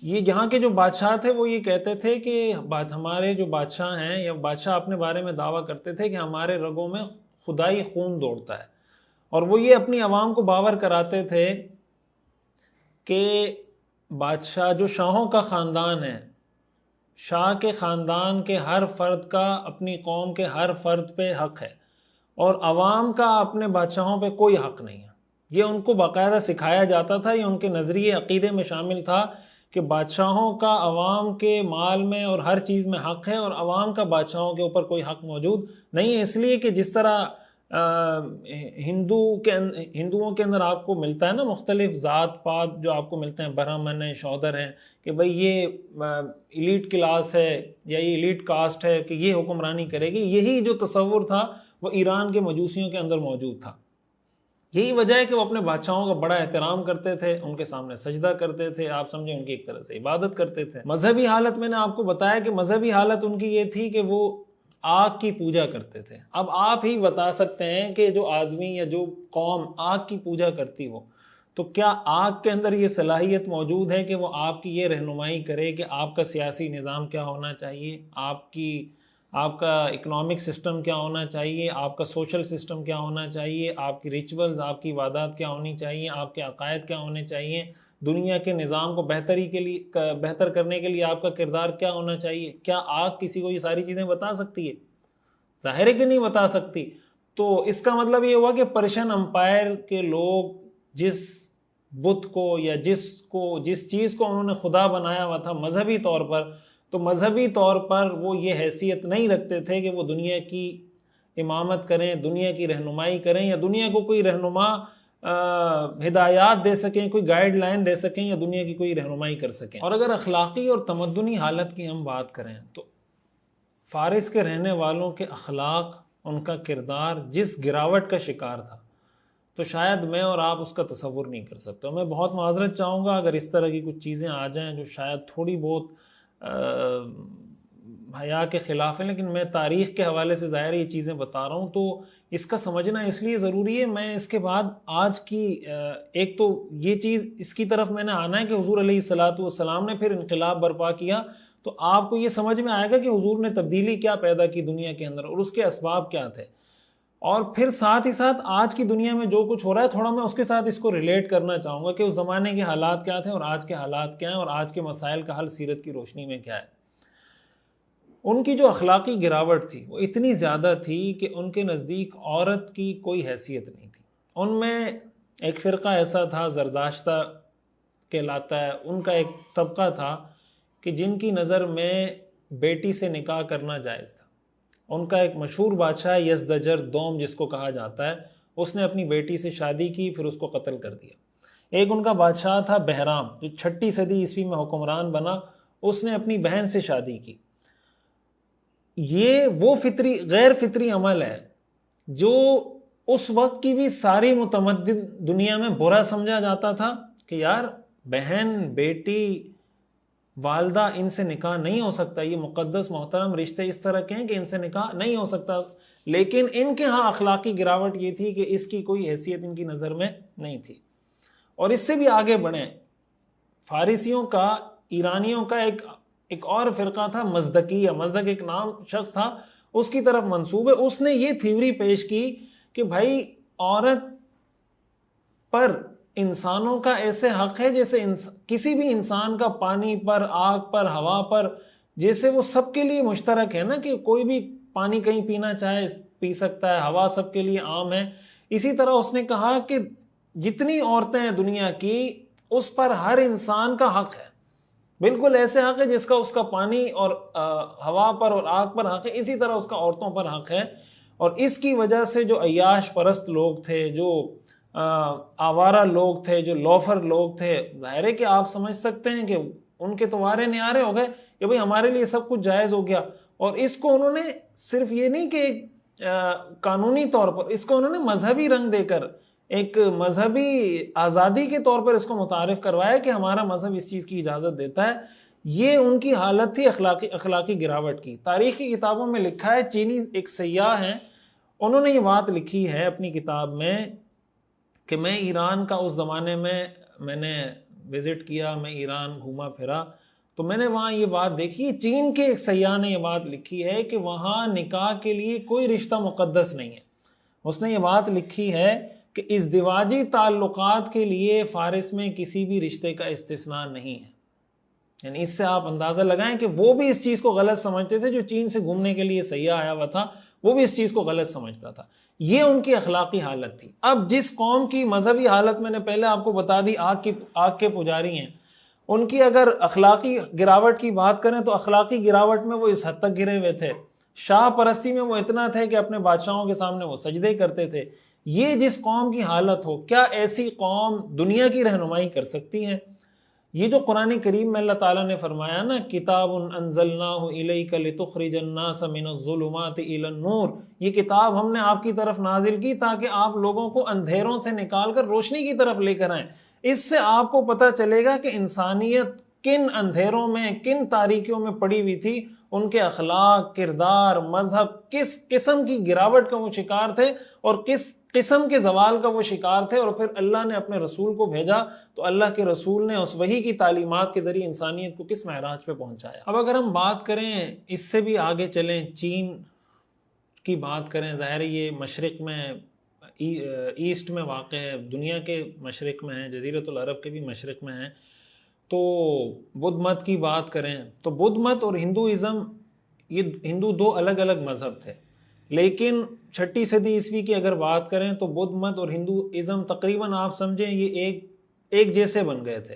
یہ یہاں کے جو بادشاہ تھے وہ یہ کہتے تھے کہ ہمارے جو بادشاہ ہیں، یا بادشاہ اپنے بارے میں دعویٰ کرتے تھے کہ ہمارے رگوں میں خدائی خون دوڑتا ہے، اور وہ یہ اپنی عوام کو باور کراتے تھے کہ بادشاہ جو شاہوں کا خاندان ہے، شاہ کے خاندان کے ہر فرد کا اپنی قوم کے ہر فرد پہ حق ہے، اور عوام کا اپنے بادشاہوں پہ کوئی حق نہیں ہے۔ یہ ان کو باقاعدہ سکھایا جاتا تھا، یہ ان کے نظریے عقیدے میں شامل تھا کہ بادشاہوں کا عوام کے مال میں اور ہر چیز میں حق ہے، اور عوام کا بادشاہوں کے اوپر کوئی حق موجود نہیں ہے۔ اس لیے کہ جس طرح ہندوؤں کے اندر آپ کو ملتا ہے نا مختلف ذات پات جو آپ کو ملتے ہیں، برہمن ہیں، شودر ہیں، کہ بھئی یہ ایلیٹ کلاس ہے یا یہ ایلیٹ کاسٹ ہے کہ یہ حکمرانی کرے گی، یہی جو تصور تھا وہ ایران کے مجوسیوں کے اندر موجود تھا۔ یہی وجہ ہے کہ وہ اپنے بادشاہوں کا بڑا احترام کرتے تھے، ان کے سامنے سجدہ کرتے تھے، آپ سمجھیں ان کی ایک طرح سے عبادت کرتے تھے۔ مذہبی حالت میں نے آپ کو بتایا کہ مذہبی حالت ان کی یہ تھی کہ وہ آگ کی پوجا کرتے تھے۔ اب آپ ہی بتا سکتے ہیں کہ جو آدمی یا جو قوم آگ کی پوجا کرتی ہو، تو کیا آگ کے اندر یہ صلاحیت موجود ہے کہ وہ آپ کی یہ رہنمائی کرے کہ آپ کا سیاسی نظام کیا ہونا چاہیے، آپ کا اکنامک سسٹم کیا ہونا چاہیے، آپ کا سوشل سسٹم کیا ہونا چاہیے، آپ کی ریچولز، آپ کی عبادات کیا ہونی چاہیے، آپ کے عقائد کیا ہونے چاہیے، دنیا کے نظام کو بہتر کرنے کے لیے آپ کا کردار کیا ہونا چاہیے؟ کیا آگ کسی کو یہ ساری چیزیں بتا سکتی ہے؟ ظاہر ہے کہ نہیں بتا سکتی۔ تو اس کا مطلب یہ ہوا کہ پرشین امپائر کے لوگ جس بت کو یا جس چیز کو انہوں نے خدا بنایا ہوا تھا مذہبی طور پر، تو مذہبی طور پر وہ یہ حیثیت نہیں رکھتے تھے کہ وہ دنیا کی امامت کریں، دنیا کی رہنمائی کریں، یا دنیا کو کوئی رہنما ہدایات دے سکیں، کوئی گائیڈ لائن دے سکیں، یا دنیا کی کوئی رہنمائی کر سکیں۔ اور اگر اخلاقی اور تمدنی حالت کی ہم بات کریں تو فارس کے رہنے والوں کے اخلاق، ان کا کردار جس گراوٹ کا شکار تھا، تو شاید میں اور آپ اس کا تصور نہیں کر سکتا۔ میں بہت معذرت چاہوں گا اگر اس طرح کی کچھ چیزیں آ جائیں جو شاید تھوڑی بہت حیا کے خلاف ہیں، لیکن میں تاریخ کے حوالے سے ظاہر یہ چیزیں بتا رہا ہوں، تو اس کا سمجھنا اس لیے ضروری ہے۔ میں اس کے بعد آج کی ایک تو یہ چیز اس کی طرف میں نے آنا ہے کہ حضور علیہ الصلوۃ والسلام نے پھر انقلاب برپا کیا، تو آپ کو یہ سمجھ میں آئے گا کہ حضور نے تبدیلی کیا پیدا کی دنیا کے اندر اور اس کے اسباب کیا تھے، اور پھر ساتھ ہی ساتھ آج کی دنیا میں جو کچھ ہو رہا ہے تھوڑا میں اس کے ساتھ اس کو ریلیٹ کرنا چاہوں گا کہ اس زمانے کے حالات کیا تھے اور آج کے حالات کیا ہیں، اور آج کے مسائل کا حل سیرت کی روشنی میں کیا ہے۔ ان کی جو اخلاقی گراوٹ تھی وہ اتنی زیادہ تھی کہ ان کے نزدیک عورت کی کوئی حیثیت نہیں تھی۔ ان میں ایک فرقہ ایسا تھا، زرداشتہ کہلاتا ہے، ان کا ایک طبقہ تھا کہ جن کی نظر میں بیٹی سے نکاح کرنا جائز تھا۔ ان کا ایک مشہور بادشاہ یزدجر دوم جس کو کہا جاتا ہے، اس نے اپنی بیٹی سے شادی کی، پھر اس کو قتل کر دیا۔ ایک ان کا بادشاہ تھا بہرام، جو 6 صدی عیسوی میں حکمران بنا، اس نے اپنی بہن سے شادی کی. یہ وہ غیر فطری عمل ہے جو اس وقت کی بھی ساری متمدن دنیا میں برا سمجھا جاتا تھا کہ یار بہن بیٹی والدہ ان سے نکاح نہیں ہو سکتا, یہ مقدس محترم رشتے اس طرح کے ہیں کہ ان سے نکاح نہیں ہو سکتا. لیکن ان کے ہاں اخلاقی گراوٹ یہ تھی کہ اس کی کوئی حیثیت ان کی نظر میں نہیں تھی. اور اس سے بھی آگے بڑھیں, فارسیوں کا, ایرانیوں کا ایک اور فرقہ تھا مزدکیہ. مزدک ایک نام شخص تھا, اس کی طرف منسوب ہے. اس نے یہ تھیوری پیش کی کہ بھائی عورت پر انسانوں کا ایسے حق ہے جیسے کسی بھی انسان کا پانی پر, آگ پر, ہوا پر, جیسے وہ سب کے لیے مشترک ہے نا, کہ کوئی بھی پانی کہیں پینا چاہے پی سکتا ہے, ہوا سب کے لیے عام ہے. اسی طرح اس نے کہا کہ جتنی عورتیں ہیں دنیا کی, اس پر ہر انسان کا حق ہے, بالکل ایسے حق ہے جس کا اس کا پانی اور ہوا پر اور آگ پر حق ہے, اسی طرح اس کا عورتوں پر حق ہے. اور اس کی وجہ سے جو عیاش پرست لوگ تھے, جو آوارہ لوگ تھے, جو لوفر لوگ تھے, ظاہر ہے کہ آپ سمجھ سکتے ہیں کہ ان کے تو وارے نیارے ہو گئے کہ بھئی ہمارے لیے سب کچھ جائز ہو گیا. اور اس کو انہوں نے صرف یہ نہیں کہ قانونی طور پر, اس کو انہوں نے مذہبی رنگ دے کر, ایک مذہبی آزادی کے طور پر اس کو متعارف کروایا کہ ہمارا مذہب اس چیز کی اجازت دیتا ہے. یہ ان کی حالت تھی اخلاقی گراوٹ کی. تاریخ کی کتابوں میں لکھا ہے, چینی ایک سیاح ہیں, انہوں نے یہ بات لکھی ہے اپنی کتاب میں کہ میں ایران کا اس زمانے میں نے وزٹ کیا, میں ایران گھوما پھرا, تو میں نے وہاں یہ بات دیکھی. چین کے ایک سیاح نے یہ بات لکھی ہے کہ وہاں نکاح کے لیے کوئی رشتہ مقدس نہیں ہے. اس نے یہ بات لکھی ہے کہ ازدواجی تعلقات کے لیے فارس میں کسی بھی رشتے کا استثناء نہیں ہے. یعنی اس سے آپ اندازہ لگائیں کہ وہ بھی اس چیز کو غلط سمجھتے تھے. جو چین سے گھومنے کے لیے سیاح آیا ہوا تھا وہ بھی اس چیز کو غلط سمجھتا تھا. یہ ان کی اخلاقی حالت تھی. اب جس قوم کی مذہبی حالت میں نے پہلے آپ کو بتا دی, آگ کے پجاری ہیں, ان کی اگر اخلاقی گراوٹ کی بات کریں تو اخلاقی گراوٹ میں وہ اس حد تک گرے ہوئے تھے, شاہ پرستی میں وہ اتنا تھے کہ اپنے بادشاہوں کے سامنے وہ سجدے کرتے تھے. یہ جس قوم کی حالت ہو, کیا ایسی قوم دنیا کی رہنمائی کر سکتی ہے؟ یہ جو قرآن کریم میں اللہ تعالیٰ نے فرمایا نا, کتاب انزلناہ الیک لتخرج الناس من الظلمات الی النور, یہ کتاب ہم نے آپ کی طرف نازل کی تاکہ آپ لوگوں کو اندھیروں سے نکال کر روشنی کی طرف لے کر آئیں. اس سے آپ کو پتہ چلے گا کہ انسانیت کن اندھیروں میں, کن تاریکیوں میں پڑی ہوئی تھی. ان کے اخلاق, کردار, مذہب کس قسم کی گراوٹ کا وہ شکار تھے اور کس قسم کے زوال کا وہ شکار تھے. اور پھر اللہ نے اپنے رسول کو بھیجا تو اللہ کے رسول نے اس وحی کی تعلیمات کے ذریعے انسانیت کو کس معراج پہ پہنچایا. اب اگر ہم بات کریں, اس سے بھی آگے چلیں, چین کی بات کریں, ظاہر یہ مشرق میں, ایسٹ میں واقع ہے, دنیا کے مشرق میں ہے, جزیرۃ العرب کے بھی مشرق میں ہے. تو بدھ مت کی بات کریں تو بدھ مت اور ہندوازم, یہ ہندو دو الگ الگ مذہب تھے, لیکن 6 صدی عیسوی کی اگر بات کریں تو بدھ مت اور ہندوازم تقریباً آپ سمجھیں یہ ایک جیسے بن گئے تھے.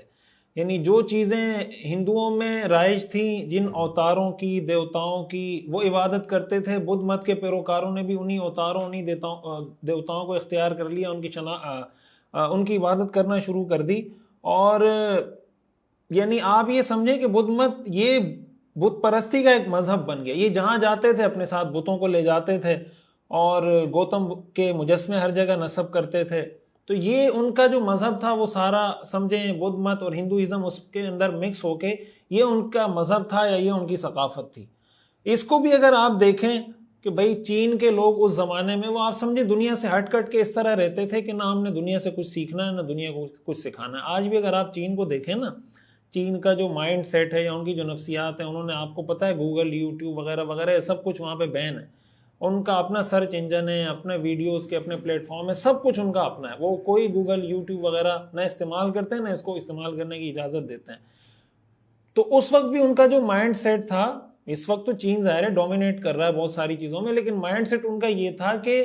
یعنی جو چیزیں ہندوؤں میں رائج تھیں, جن اوتاروں کی, دیوتاؤں کی وہ عبادت کرتے تھے, بدھ مت کے پیروکاروں نے بھی انہی اوتاروں, انہی دیوتاؤں کو اختیار کر لیا, ان کی عبادت کرنا شروع کر دی. اور یعنی آپ یہ سمجھیں کہ بدھ مت یہ بت پرستی کا ایک مذہب بن گیا. یہ جہاں جاتے تھے اپنے ساتھ بتوں کو لے جاتے تھے اور گوتم کے مجسمے ہر جگہ نصب کرتے تھے. تو یہ ان کا جو مذہب تھا وہ سارا سمجھیں بدھ مت اور ہندوازم اس کے اندر مکس ہو کے یہ ان کا مذہب تھا یا یہ ان کی ثقافت تھی. اس کو بھی اگر آپ دیکھیں کہ بھئی چین کے لوگ اس زمانے میں وہ آپ سمجھیں دنیا سے ہٹ کٹ کے اس طرح رہتے تھے کہ نہ ہم نے دنیا سے کچھ سیکھنا ہے نہ دنیا کو کچھ سکھانا ہے. آج بھی اگر آپ چین کو دیکھیں نا, چین کا جو مائنڈ سیٹ ہے یا ان کی جو نفسیات ہیں, انہوں نے آپ کو پتہ ہے گوگل, یوٹیوب وغیرہ وغیرہ سب کچھ وہاں پہ بین ہے. ان کا اپنا سرچ انجن ہے, اپنے ویڈیوز کے اپنے پلیٹ فارم ہے, سب کچھ ان کا اپنا ہے. وہ کوئی گوگل, یوٹیوب وغیرہ نہ استعمال کرتے ہیں نہ اس کو استعمال کرنے کی اجازت دیتے ہیں. تو اس وقت بھی ان کا جو مائنڈ سیٹ تھا, اس وقت تو چین ظاہر ہے ڈومینیٹ کر رہا ہے بہت ساری چیزوں میں, لیکن مائنڈ سیٹ ان کا یہ تھا کہ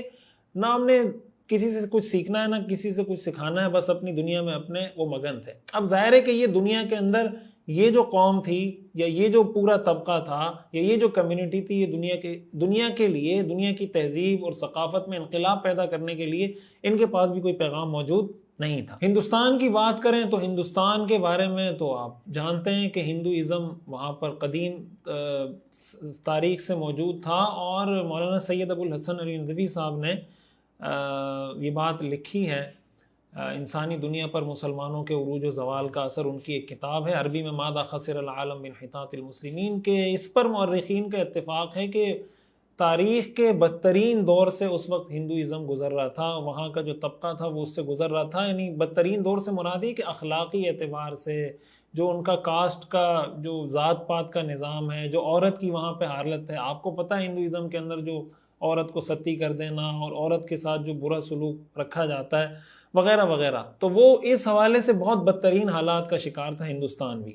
نہ ہم نے کسی سے کچھ سیکھنا ہے نہ کسی سے کچھ سکھانا ہے, بس اپنی دنیا میں اپنے وہ مگن تھے. اب ظاہر ہے کہ یہ دنیا کے اندر یہ جو قوم تھی یا یہ جو پورا طبقہ تھا یا یہ جو کمیونٹی تھی, یہ دنیا کے لیے, دنیا کی تہذیب اور ثقافت میں انقلاب پیدا کرنے کے لیے ان کے پاس بھی کوئی پیغام موجود نہیں تھا۔ ہندوستان کی بات کریں تو ہندوستان کے بارے میں تو آپ جانتے ہیں کہ ہندوازم وہاں پر قدیم تاریخ سے موجود تھا، اور مولانا سید ابو الحسن علی ندوی صاحب نے یہ بات لکھی ہے، انسانی دنیا پر مسلمانوں کے عروج و زوال کا اثر، ان کی ایک کتاب ہے عربی میں ماذا خسر العالم بانحطاط المسلمین، کے اس پر مورخین کا اتفاق ہے کہ تاریخ کے بدترین دور سے اس وقت ہندوازم گزر رہا تھا، وہاں کا جو طبقہ تھا وہ اس سے گزر رہا تھا۔ یعنی بدترین دور سے مراد ہے کہ اخلاقی اعتبار سے جو ان کا کاسٹ کا جو ذات پات کا نظام ہے، جو عورت کی وہاں پہ حالت ہے، آپ کو پتہ ہے ہندوازم کے اندر جو عورت کو ستی کر دینا اور عورت کے ساتھ جو برا سلوک رکھا جاتا ہے وغیرہ وغیرہ، تو وہ اس حوالے سے بہت بدترین حالات کا شکار تھا ہندوستان بھی۔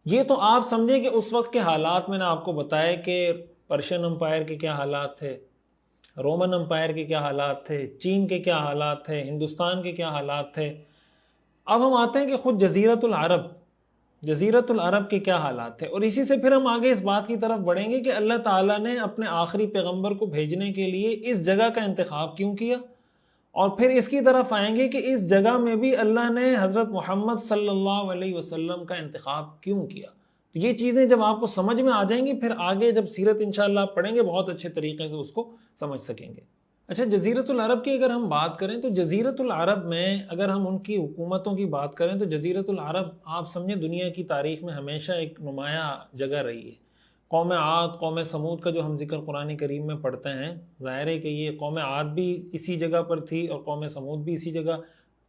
یہ تو آپ سمجھیں کہ اس وقت کے حالات میں نے آپ کو بتایا کہ پرشین امپائر کے کیا حالات تھے، رومن امپائر کے کیا حالات تھے، چین کے کیا حالات تھے، ہندوستان کے کیا حالات تھے۔ اب ہم آتے ہیں کہ خود جزیرت العرب کے کیا حالات تھے، اور اسی سے پھر ہم آگے اس بات کی طرف بڑھیں گے کہ اللہ تعالیٰ نے اپنے آخری پیغمبر کو بھیجنے کے لیے اس جگہ کا انتخاب کیوں کیا، اور پھر اس کی طرف آئیں گے کہ اس جگہ میں بھی اللہ نے حضرت محمد صلی اللہ علیہ وسلم کا انتخاب کیوں کیا۔ یہ چیزیں جب آپ کو سمجھ میں آ جائیں گی، پھر آگے جب سیرت انشاءاللہ آپ پڑھیں گے بہت اچھے طریقے سے اس کو سمجھ سکیں گے۔ اچھا، جزیرت العرب کی اگر ہم بات کریں تو جزیرت العرب میں اگر ہم ان کی حکومتوں کی بات کریں تو جزیرت العرب آپ سمجھیں دنیا کی تاریخ میں ہمیشہ ایک نمایاں جگہ رہی ہے۔ قوم عاد، قوم سمود کا جو ہم ذکر قرآن کریم میں پڑھتے ہیں، ظاہر ہے کہ یہ قوم عاد بھی اسی جگہ پر تھی اور قوم سمود بھی اسی جگہ۔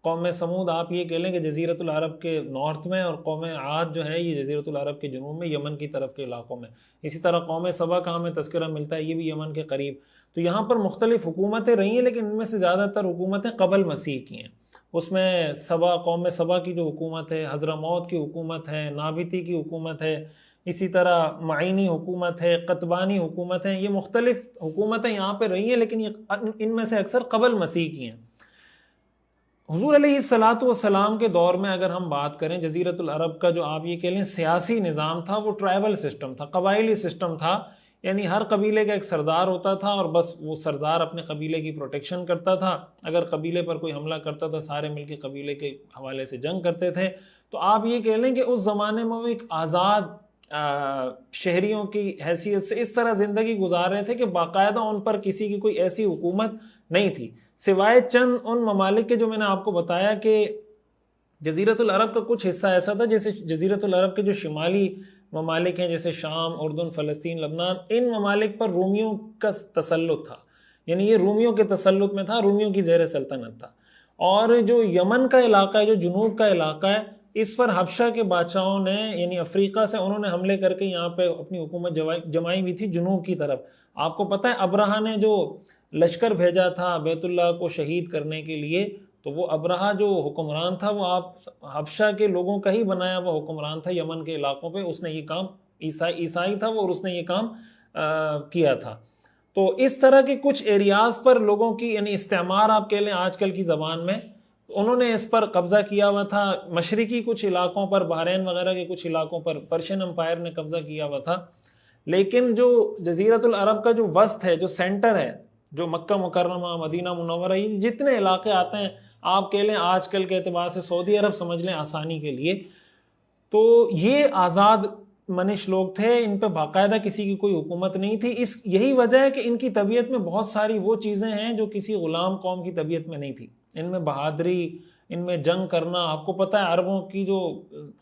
قوم سمود آپ یہ کہہ لیں کہ جزیرت العرب کے نارتھ میں، اور قوم عاد جو ہے یہ جزیرت العرب کے جنوب میں، یمن کی طرف کے علاقوں میں۔ اسی طرح قوم سبا کا ہمیں تذکرہ ملتا ہے، یہ بھی یمن کے قریب۔ تو یہاں پر مختلف حکومتیں رہی ہیں، لیکن ان میں سے زیادہ تر حکومتیں قبل مسیح کی ہیں۔ اس میں قوم سبا کی جو حکومت ہے، حضرموت کی حکومت ہے، نابتی کی حکومت ہے، اسی طرح معینی حکومت ہے، قطبانی حکومت ہے، یہ مختلف حکومتیں یہاں پہ رہی ہیں، لیکن ان میں سے اکثر قبل مسیح کی ہیں۔ حضور علیہ الصلاۃ والسلام کے دور میں اگر ہم بات کریں، جزیرت العرب کا جو آپ یہ کہہ لیں سیاسی نظام تھا، وہ ٹرائبل سسٹم تھا، قبائلی سسٹم تھا۔ یعنی ہر قبیلے کا ایک سردار ہوتا تھا، اور بس وہ سردار اپنے قبیلے کی پروٹیکشن کرتا تھا۔ اگر قبیلے پر کوئی حملہ کرتا تھا، سارے مل کے قبیلے کے حوالے سے جنگ کرتے تھے۔ تو آپ یہ کہہ لیں کہ اس زمانے میں وہ ایک آزاد شہریوں کی حیثیت سے اس طرح زندگی گزار رہے تھے کہ باقاعدہ ان پر کسی کی کوئی ایسی حکومت نہیں تھی، سوائے چند ان ممالک کے جو میں نے آپ کو بتایا کہ جزیرت العرب کا کچھ حصہ ایسا تھا، جیسے جزیرت العرب کے جو شمالی ممالک ہیں جیسے شام، اردن، فلسطین، لبنان، ان ممالک پر رومیوں کا تسلط تھا، یعنی یہ رومیوں کے تسلط میں تھا، رومیوں کی زیر سلطنت تھا۔ اور جو یمن کا علاقہ ہے، جو جنوب کا علاقہ ہے، اس پر حبشہ کے بادشاہوں نے، یعنی افریقہ سے انہوں نے حملے کر کے یہاں پہ اپنی حکومت جمائی بھی تھی جنوب کی طرف۔ آپ کو پتہ ہے ابرہہ نے جو لشکر بھیجا تھا بیت اللہ کو شہید کرنے کے لیے، تو وہ ابرہہ جو حکمران تھا وہ آپ حبشہ کے لوگوں کا ہی بنایا ہوا حکمران تھا یمن کے علاقوں پہ۔ اس نے یہ کام، عیسائی تھا وہ، اور اس نے یہ کام کیا تھا۔ تو اس طرح کے کچھ ایریاز پر لوگوں کی، یعنی استعمار آپ کہہ لیں آج کل کی زبان میں، انہوں نے اس پر قبضہ کیا ہوا تھا۔ مشرقی کچھ علاقوں پر، بحرین وغیرہ کے کچھ علاقوں پر پرشین امپائر نے قبضہ کیا ہوا تھا۔ لیکن جو جزیرت العرب کا جو وسط ہے، جو سینٹر ہے، جو مکہ مکرمہ، مدینہ منورہ، یہ جتنے علاقے آتے ہیں، آپ کہہ لیں آج کل کے اعتبار سے سعودی عرب سمجھ لیں آسانی کے لیے، تو یہ آزاد منش لوگ تھے، ان پہ باقاعدہ کسی کی کوئی حکومت نہیں تھی۔ یہی وجہ ہے کہ ان کی طبیعت میں بہت ساری وہ چیزیں ہیں جو کسی غلام قوم کی طبیعت میں نہیں تھی۔ ان میں بہادری، ان میں جنگ کرنا، آپ کو پتہ ہے عربوں کی جو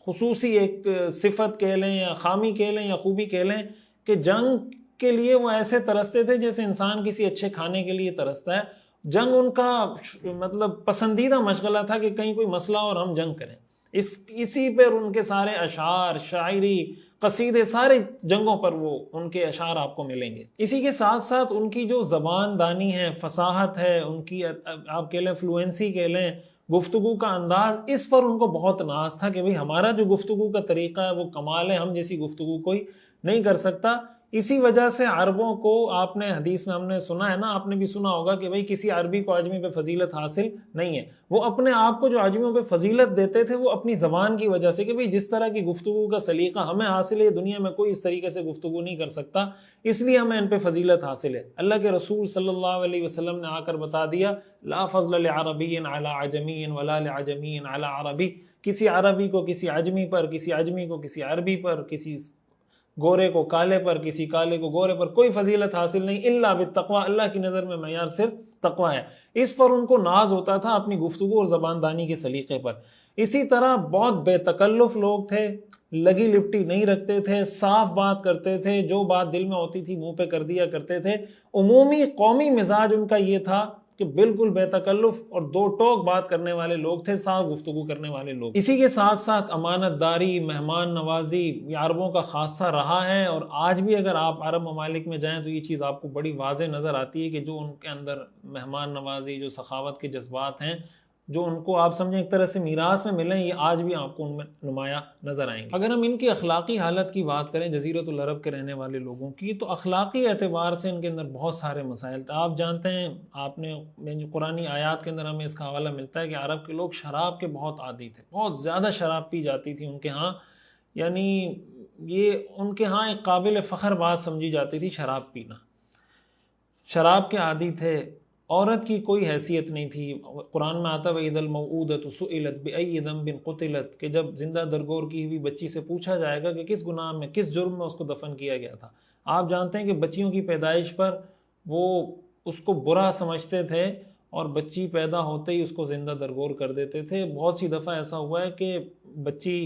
خصوصی ایک صفت کہہ لیں یا خامی کہہ لیں یا خوبی کہہ لیں کہ جنگ کے لیے وہ ایسے ترستے تھے جیسے انسان کسی اچھے کھانے کے لیے ترستا ہے۔ جنگ ان کا مطلب پسندیدہ مشغلہ تھا کہ کہیں کوئی مسئلہ اور ہم جنگ کریں۔ اسی پر ان کے سارے اشعار، شاعری، قصیدے، سارے جنگوں پر وہ ان کے اشعار آپ کو ملیں گے۔ اسی کے ساتھ ساتھ ان کی جو زبان دانی ہے، فصاحت ہے، ان کی آپ کہہ لیں فلوئنسی کہہ لیں، گفتگو کا انداز، اس پر ان کو بہت ناز تھا کہ بھئی ہمارا جو گفتگو کا طریقہ ہے وہ کمال ہے، ہم جیسی گفتگو کوئی نہیں کر سکتا۔ اسی وجہ سے عربوں کو، آپ نے حدیث میں ہم نے سنا ہے نا، آپ نے بھی سنا ہوگا کہ بھئی کسی عربی کو عجمی پہ فضیلت حاصل نہیں ہے. وہ اپنے آپ کو جو عجمیوں پہ فضیلت دیتے تھے وہ اپنی زبان کی وجہ سے، کہ بھئی جس طرح کی گفتگو کا سلیقہ ہمیں حاصل ہے دنیا میں کوئی اس طریقے سے گفتگو نہیں کر سکتا، اس لیے ہمیں ان پہ فضیلت حاصل ہے. اللہ کے رسول صلی اللہ علیہ وسلم نے آ کر بتا دیا لا فضل لعربی علی عجمی ولا لعجمی علی عربی، کسی عربی کو کسی عجمی پر، کسی عجمی کو کسی عربی پر، کسی گورے کو کالے پر، کسی کالے کو گورے پر کوئی فضیلت حاصل نہیں، الا بالتقوی، اللہ کی نظر میں معیار صرف تقوی ہے. اس پر ان کو ناز ہوتا تھا اپنی گفتگو اور زبان دانی کے سلیقے پر. اسی طرح بہت بے تکلف لوگ تھے، لگی لپٹی نہیں رکھتے تھے، صاف بات کرتے تھے، جو بات دل میں ہوتی تھی منہ پہ کر دیا کرتے تھے. عمومی قومی مزاج ان کا یہ تھا کہ بالکل بے تکلف اور دو ٹوک بات کرنے والے لوگ تھے، صاف گفتگو کرنے والے لوگ. اسی کے ساتھ ساتھ امانت داری، مہمان نوازی یہ عربوں کا خاصہ رہا ہے، اور آج بھی اگر آپ عرب ممالک میں جائیں تو یہ چیز آپ کو بڑی واضح نظر آتی ہے کہ جو ان کے اندر مہمان نوازی، جو سخاوت کے جذبات ہیں، جو ان کو آپ سمجھیں ایک طرح سے میراث میں ملیں، یہ آج بھی آپ کو ان میں نمایاں نظر آئیں گے. اگر ہم ان کی اخلاقی حالت کی بات کریں جزیرۃ العرب کے رہنے والے لوگوں کی، تو اخلاقی اعتبار سے ان کے اندر بہت سارے مسائل تھے. آپ جانتے ہیں، آپ نے قرآنی آیات کے اندر ہمیں اس کا حوالہ ملتا ہے کہ عرب کے لوگ شراب کے بہت عادی تھے، بہت زیادہ شراب پی جاتی تھی ان کے ہاں. یعنی یہ ان کے ہاں ایک قابل فخر بات سمجھی جاتی تھی شراب پینا. شراب کے عادی تھے، عورت کی کوئی حیثیت نہیں تھی. قرآن میں آتا ہے وَإِذَا الْمَوْءُودَةُ سُئِلَتْ بِأَيِّ ذَنبٍ قُتِلَتْ، کہ جب زندہ درگور کی ہوئی بچی سے پوچھا جائے گا کہ کس گناہ میں، کس جرم میں اس کو دفن کیا گیا تھا. آپ جانتے ہیں کہ بچیوں کی پیدائش پر وہ اس کو برا سمجھتے تھے اور بچی پیدا ہوتے ہی اس کو زندہ درگور کر دیتے تھے. بہت سی دفعہ ایسا ہوا ہے کہ بچی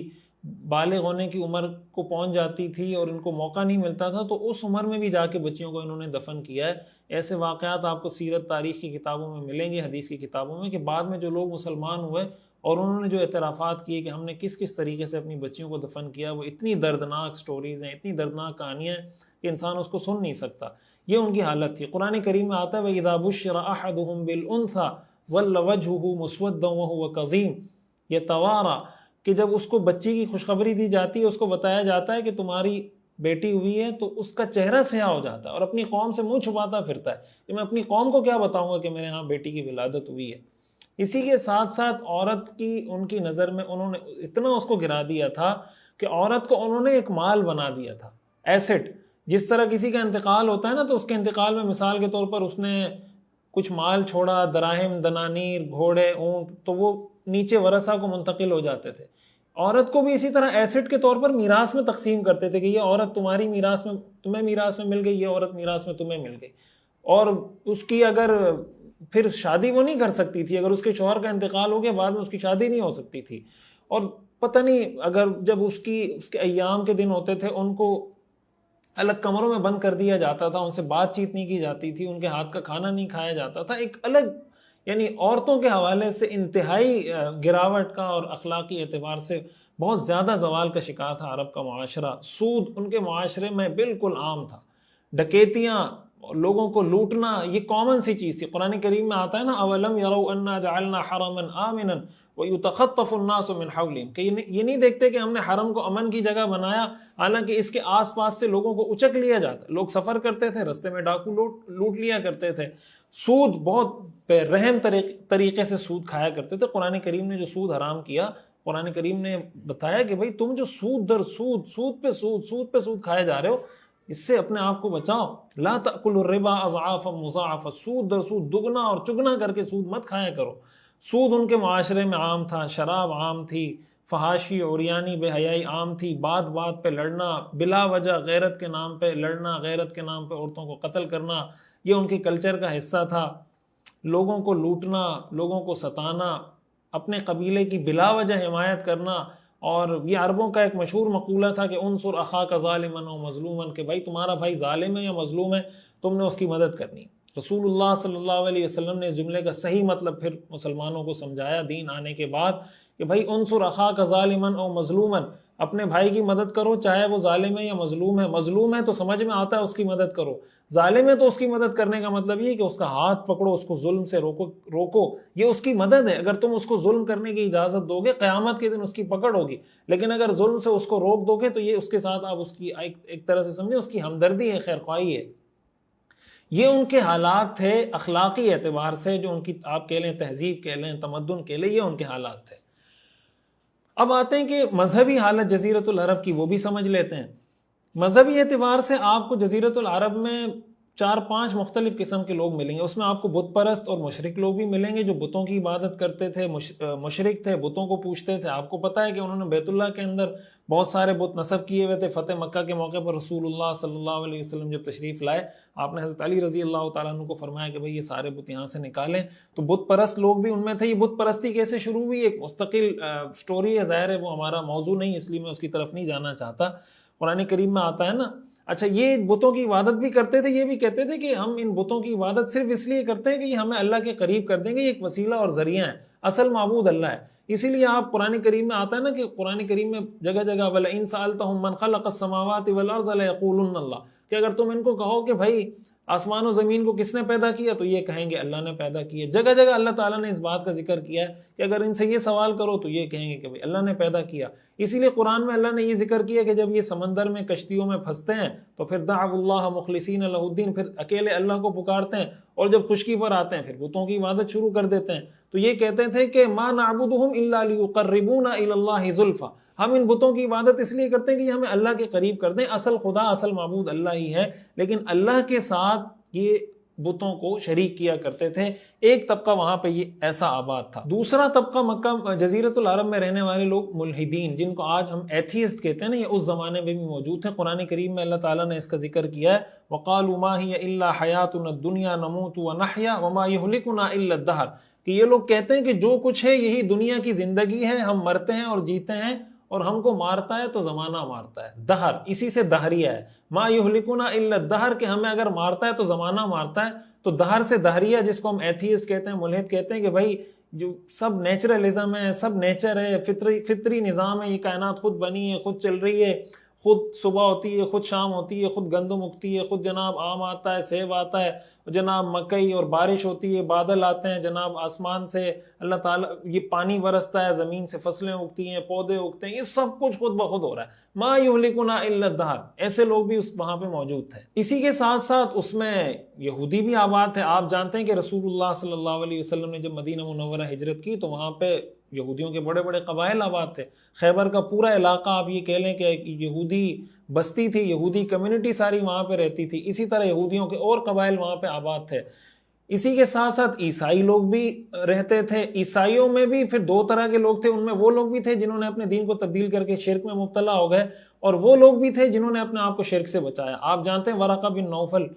بالغ ہونے کی عمر کو پہنچ جاتی تھی اور ان کو موقع نہیں ملتا تھا، تو اس عمر میں بھی جا کے بچیوں کو انہوں نے دفن کیا ہے. ایسے واقعات آپ کو سیرت تاریخ کی کتابوں میں ملیں گے، حدیث کی کتابوں میں، کہ بعد میں جو لوگ مسلمان ہوئے اور انہوں نے جو اعترافات کیے کہ ہم نے کس کس طریقے سے اپنی بچیوں کو دفن کیا، وہ اتنی دردناک سٹوریز ہیں، اتنی دردناک کہانیاں ہیں کہ انسان اس کو سن نہیں سکتا. یہ ان کی حالت تھی. قرآن کریم میں آتا ہے وَإِذَا بُشِّرَ أَحَدُهُم بِالْأُنثَىٰ ظَلَّ وَجْهُهُ مُسْوَدًّا وَهُوَ كَظِيمٌ يَتَوَارَىٰ، کہ جب اس کو بچی کی خوشخبری دی جاتی ہے، اس کو بتایا جاتا ہے کہ تمہاری بیٹی ہوئی ہے، تو اس کا چہرہ سیاہ ہو جاتا ہے اور اپنی قوم سے منہ چھپاتا پھرتا ہے کہ میں اپنی قوم کو کیا بتاؤں گا کہ میرے ہاں بیٹی کی ولادت ہوئی ہے. اسی کے ساتھ ساتھ عورت کی ان کی نظر میں انہوں نے اتنا اس کو گرا دیا تھا کہ عورت کو انہوں نے ایک مال بنا دیا تھا، ایسٹ. جس طرح کسی کا انتقال ہوتا ہے نا، تو اس کے انتقال میں مثال کے طور پر اس نے کچھ مال چھوڑا، دراہم، دنانیر، گھوڑے، اونٹ، تو وہ نیچے ورثہ کو منتقل ہو جاتے تھے. عورت کو بھی اسی طرح ایسٹ کے طور پر میراث میں تقسیم کرتے تھے کہ یہ عورت تمہاری میراث میں، تمہیں میراث میں مل گئی، یہ عورت میراث میں تمہیں مل گئی. اور اس کی اگر پھر شادی وہ نہیں کر سکتی تھی، اگر اس کے شوہر کا انتقال ہو گیا بعد میں اس کی شادی نہیں ہو سکتی تھی. اور پتہ نہیں اگر جب اس کے ایام کے دن ہوتے تھے ان کو الگ کمروں میں بند کر دیا جاتا تھا، ان سے بات چیت نہیں کی جاتی تھی، ان کے ہاتھ کا کھانا نہیں کھایا جاتا تھا. ایک الگ، یعنی عورتوں کے حوالے سے انتہائی گراوٹ کا اور اخلاقی اعتبار سے بہت زیادہ زوال کا شکار تھا عرب کا معاشرہ. سود ان کے معاشرے میں بالکل عام تھا. ڈکیتیاں، لوگوں کو لوٹنا، یہ کامن سی چیز تھی. قرآن کریم میں آتا ہے نا اولم یروا انا جعلنا حرما آمنا ویتخطف الناس من حولهم، کہ یہ نہیں دیکھتے کہ ہم نے حرم کو امن کی جگہ بنایا، حالانکہ اس کے آس پاس سے لوگوں کو اچک لیا جاتا. لوگ سفر کرتے تھے، رستے میں ڈاکو لوٹ لیا کرتے تھے. سود، بہت بے رحم طریقے سے سود کھایا کرتے تھے. قرآن کریم نے جو سود حرام کیا، قرآن کریم نے بتایا کہ بھئی تم جو سود در سود، سود پہ سود، سود پہ سود کھائے جا رہے ہو، اس سے اپنے آپ کو بچاؤ. لا تأکلوا الربا اضعافا مضاعفا، سود در سود، دگنا اور چگنا کر کے سود مت کھایا کرو. سود ان کے معاشرے میں عام تھا، شراب عام تھی، فحاشی، عریانی، بے حیائی عام تھی، بات بات پہ لڑنا، بلا وجہ غیرت کے نام پہ لڑنا، غیرت کے نام پہ عورتوں کو قتل کرنا، یہ ان کے کلچر کا حصہ تھا. لوگوں کو لوٹنا، لوگوں کو ستانا، اپنے قبیلے کی بلا وجہ حمایت کرنا. اور یہ عربوں کا ایک مشہور مقولہ تھا کہ انصر اخاک ظالما و مظلوما، کہ بھائی تمہارا بھائی ظالم ہے یا مظلوم ہے، تم نے اس کی مدد کرنی. رسول اللہ صلی اللہ علیہ وسلم نے اس جملے کا صحیح مطلب پھر مسلمانوں کو سمجھایا دین آنے کے بعد کہ بھائی انصر اخاک ظالما او مظلوما، اپنے بھائی کی مدد کرو چاہے وہ ظالم ہے یا مظلوم ہے. مظلوم ہے تو سمجھ میں آتا ہے اس کی مدد کرو, ظالم ہے تو اس کی مدد کرنے کا مطلب یہ ہے کہ اس کا ہاتھ پکڑو, اس کو ظلم سے روکو. یہ اس کی مدد ہے. اگر تم اس کو ظلم کرنے کی اجازت دو گے قیامت کے دن اس کی پکڑ ہوگی, لیکن اگر ظلم سے اس کو روک دو گے تو یہ اس کے ساتھ آپ اس کی ایک طرح سے سمجھیں اس کی ہمدردی ہے, خیر خواہی ہے. یہ ان کے حالات تھے اخلاقی اعتبار سے, جو ان کی آپ کہہ لیں تہذیب کہہ لیں تمدن کہہ لیں, یہ ان کے حالات تھے. اب آتے ہیں کہ مذہبی حالت جزیرۃ العرب کی, وہ بھی سمجھ لیتے ہیں. مذہبی اعتبار سے آپ کو جزیرۃ العرب میں 4-5 مختلف قسم کے لوگ ملیں گے. اس میں آپ کو بت پرست اور مشرک لوگ بھی ملیں گے جو بتوں کی عبادت کرتے تھے, مشرک تھے, بتوں کو پوجتے تھے. آپ کو پتہ ہے کہ انہوں نے بیت اللہ کے اندر بہت سارے بت نصب کیے ہوئے تھے. فتح مکہ کے موقع پر رسول اللہ صلی اللہ علیہ وسلم جب تشریف لائے, آپ نے حضرت علی رضی اللہ تعالیٰ عنہ کو فرمایا کہ بھئی یہ سارے بت یہاں سے نکالیں. تو بت پرست لوگ بھی ان میں تھے. یہ بت پرستی کیسے شروع ہوئی ایک مستقل سٹوری ہے, ظاہر ہے وہ ہمارا موضوع نہیں, اس لیے میں اس کی طرف نہیں جانا چاہتا. قرآن کریم میں آتا ہے نا. اچھا, یہ بتوں کی عبادت بھی کرتے تھے, یہ بھی کہتے تھے کہ ہم ان بتوں کی عبادت صرف اس لیے کرتے ہیں کہ یہ ہمیں اللہ کے قریب کر دیں گے, یہ ایک وسیلہ اور ذریعہ ہے, اصل معبود اللہ ہے. اسی لیے آپ قرآن کریم میں آتا ہے نا کہ قرآن کریم میں جگہ جگہ وَلَئِن سَأَلْتَهُم مَّنْ خَلَقَ السَّمَاوَاتِ وَالْأَرْضَ لَيَقُولُنَّ اللَّهُ, کہ اگر تم ان کو کہو کہ بھائی آسمان و زمین کو کس نے پیدا کیا, تو یہ کہیں گے اللہ نے پیدا کیا. جگہ جگہ اللہ تعالیٰ نے اس بات کا ذکر کیا ہے کہ اگر ان سے یہ سوال کرو تو یہ کہیں گے کہ بھائی اللہ نے پیدا کیا. اسی لیے قرآن میں اللہ نے یہ ذکر کیا کہ جب یہ سمندر میں کشتیوں میں پھنستے ہیں تو پھر دعوا اللہ مخلصین لہ الدین, پھر اکیلے اللہ کو پکارتے ہیں, اور جب خشکی پر آتے ہیں پھر بتوں کی عبادت شروع کر دیتے ہیں. تو یہ کہتے تھے کہ ما نعبدہم الا لیقربونا الی اللہ زلفی, ہم ان بتوں کی عبادت اس لیے کرتے ہیں کہ یہ ہمیں اللہ کے قریب کر دیں. اصل خدا اصل معبود اللہ ہی ہے, لیکن اللہ کے ساتھ یہ بتوں کو شریک کیا کرتے تھے. ایک طبقہ وہاں پہ یہ ایسا آباد تھا. دوسرا طبقہ مکہ جزیرۃ العرب میں رہنے والے لوگ ملحدین, جن کو آج ہم ایتھیسٹ کہتے ہیں نا, یہ اس زمانے میں بھی موجود تھے. قرآن کریم میں اللہ تعالیٰ نے اس کا ذکر کیا ہے, وَقَالُوا مَا هِيَ إِلَّا حَيَاتُنَا الدُّنْيَا نَمُوتُ وَنَحْيَا وَمَا يُهْلِكُنَا إِلَّا الدَّهْرُ, کہ یہ لوگ کہتے ہیں کہ جو کچھ ہے یہی دنیا کی زندگی ہے, ہم مرتے ہیں اور جیتے ہیں, اور ہم کو مارتا ہے تو زمانہ مارتا ہے. دہر اسی سے دہریہ ہے, ما یہلکنا الا الدہر, کہ ہمیں اگر مارتا ہے تو زمانہ مارتا ہے. تو دہر سے دہریہ, جس کو ہم ایتھیسٹ کہتے ہیں, ملحد کہتے ہیں کہ بھائی جو سب نیچرلزم ہے, سب نیچر ہے, فطری نظام ہے, یہ کائنات خود بنی ہے, خود چل رہی ہے, خود صبح ہوتی ہے, خود شام ہوتی ہے, خود گندم اگتی ہے, خود جناب آم آتا ہے, سیب آتا ہے, جناب مکئی, اور بارش ہوتی ہے, بادل آتے ہیں جناب آسمان سے, اللہ تعالیٰ یہ پانی برستا ہے, زمین سے فصلیں اگتی ہیں, پودے اگتے ہیں, یہ سب کچھ خود بخود ہو رہا ہے. ما یہلکنا الا الدہر, ایسے لوگ بھی وہاں پہ موجود تھے. اسی کے ساتھ ساتھ اس میں یہودی بھی آباد تھے. آپ جانتے ہیں کہ رسول اللہ صلی اللہ علیہ وسلم نے جب مدینہ منورہ ہجرت کی تو وہاں پہ یہودیوں کے بڑے بڑے قبائل آباد تھے. خیبر کا پورا علاقہ آپ یہ کہہ لیں کہ یہودی بستی تھی, یہودی کمیونٹی ساری وہاں پہ رہتی تھی. اسی طرح یہودیوں کے اور قبائل وہاں پہ آباد تھے. اسی کے ساتھ ساتھ عیسائی لوگ بھی رہتے تھے. عیسائیوں میں بھی پھر 2 طرح کے لوگ تھے. ان میں وہ لوگ بھی تھے جنہوں نے اپنے دین کو تبدیل کر کے شرک میں مبتلا ہو گئے, اور وہ لوگ بھی تھے جنہوں نے اپنے آپ کو شرک سے بچایا. آپ جانتے ہیں ورقہ بن نوفل,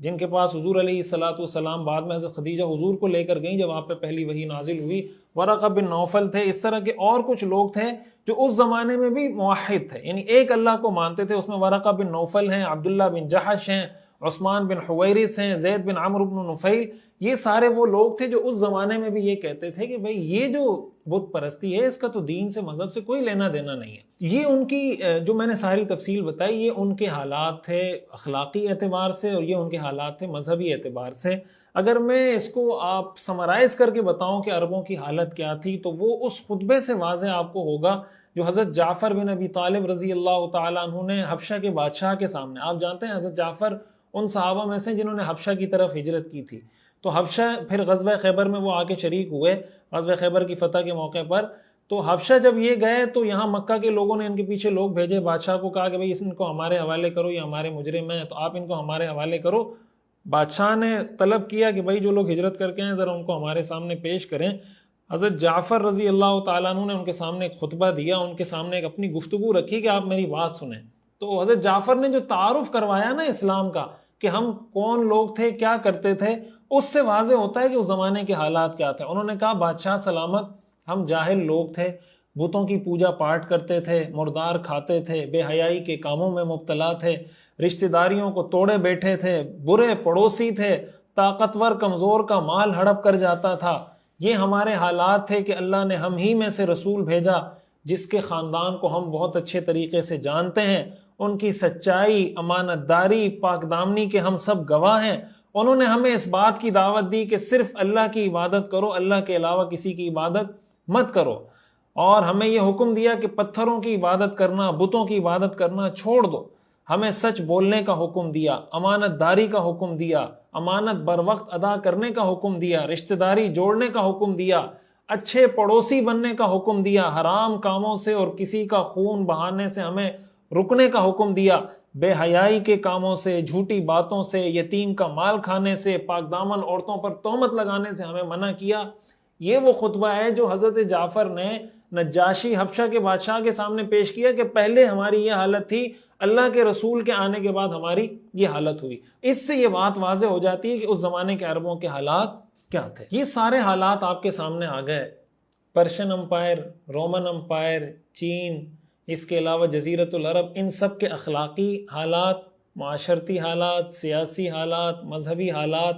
جن کے پاس حضور علیہ الصلوۃ والسلام بعد میں حضرت خدیجہ حضور کو لے کر گئیں جب آپ پہ پہلی وحی نازل ہوئی, ورقہ بن نوفل تھے. اس طرح کے اور کچھ لوگ تھے جو اس زمانے میں بھی موحد تھے, یعنی ایک اللہ کو مانتے تھے. اس میں ورقہ بن نوفل ہیں, عبداللہ بن جحش ہیں, عثمان بن حویرث ہیں, زید بن عمرو بن نفیل. یہ سارے وہ لوگ تھے جو اس زمانے میں بھی یہ کہتے تھے کہ بھئی یہ جو بت پرستی ہے اس کا تو دین سے مذہب سے کوئی لینا دینا نہیں ہے. یہ ان کی جو میں نے ساری تفصیل بتائی, یہ ان کے حالات تھے اخلاقی اعتبار سے, اور یہ ان کے حالات تھے مذہبی اعتبار سے. اگر میں اس کو آپ سمرائز کر کے بتاؤں کہ عربوں کی حالت کیا تھی, تو وہ اس خطبے سے واضح آپ کو ہوگا جو حضرت جعفر بن ابی طالب رضی اللہ تعالیٰ عنہ نے حبشہ کے بادشاہ کے سامنے. آپ جانتے ہیں حضرت جعفر ان صحابہ میں سے جنہوں نے حبشہ کی طرف ہجرت کی تھی. تو حبشہ پھر غزوہ خیبر میں وہ آ کے شریک ہوئے, غزوہ خیبر کی فتح کے موقع پر. تو حبشہ جب یہ گئے تو یہاں مکہ کے لوگوں نے ان کے پیچھے لوگ بھیجے, بادشاہ کو کہا کہ بھئی ان کو ہمارے حوالے کرو, یہ ہمارے مجرم ہیں, تو آپ ان کو ہمارے حوالے کرو. بادشاہ نے طلب کیا کہ بھئی جو لوگ ہجرت کر کے ہیں ذرا ان کو ہمارے سامنے پیش کریں. حضرت جعفر رضی اللہ تعالیٰ عنہ نے ان کے سامنے ایک خطبہ دیا, ان کے سامنے ایک اپنی گفتگو رکھی کہ آپ میری بات سنیں. تو حضرت جعفر نے جو تعارف کروایا نا اسلام کا, کہ ہم کون لوگ تھے, کیا کرتے تھے, اس سے واضح ہوتا ہے کہ اس زمانے کے حالات کیا تھے. انہوں نے کہا بادشاہ سلامت, ہم جاہل لوگ تھے, بتوں کی پوجا پاٹ کرتے تھے, مردار کھاتے تھے, بے حیائی کے کاموں میں مبتلا تھے, رشتہ داریوں کو توڑے بیٹھے تھے, برے پڑوسی تھے, طاقتور کمزور کا مال ہڑپ کر جاتا تھا. یہ ہمارے حالات تھے کہ اللہ نے ہم ہی میں سے رسول بھیجا, جس کے خاندان کو ہم بہت اچھے طریقے سے جانتے ہیں، ان کی سچائی، امانت داری، پاک دامنی کے ہم سب گواہ ہیں۔ انہوں نے ہمیں اس بات کی دعوت دی کہ صرف اللہ کی عبادت کرو، اللہ کے علاوہ کسی کی عبادت مت کرو، اور ہمیں یہ حکم دیا کہ پتھروں کی عبادت کرنا، بتوں کی عبادت کرنا چھوڑ دو۔ ہمیں سچ بولنے کا حکم دیا، امانت داری کا حکم دیا، امانت بر وقت ادا کرنے کا حکم دیا، رشتہ داری جوڑنے کا حکم دیا، اچھے پڑوسی بننے کا حکم دیا، حرام کاموں سے اور کسی کا خون بہانے سے ہمیں رکنے کا حکم دیا، بے حیائی کے کاموں سے، جھوٹی باتوں سے، یتیم کا مال کھانے سے، پاک دامن عورتوں پر تہمت لگانے سے ہمیں منع کیا۔ یہ وہ خطبہ ہے جو حضرت جعفر نے نجاشی حبشہ کے بادشاہ کے سامنے پیش کیا کہ پہلے ہماری یہ حالت تھی، اللہ کے رسول کے آنے کے بعد ہماری یہ حالت ہوئی۔ اس سے یہ بات واضح ہو جاتی ہے کہ اس زمانے کے عربوں کے حالات کیا تھے۔ یہ سارے حالات آپ کے سامنے آ گئے، پرشین امپائر، رومن امپائر، چین، اس کے علاوہ جزیرۃ العرب، ان سب کے اخلاقی حالات، معاشرتی حالات، سیاسی حالات، مذہبی حالات،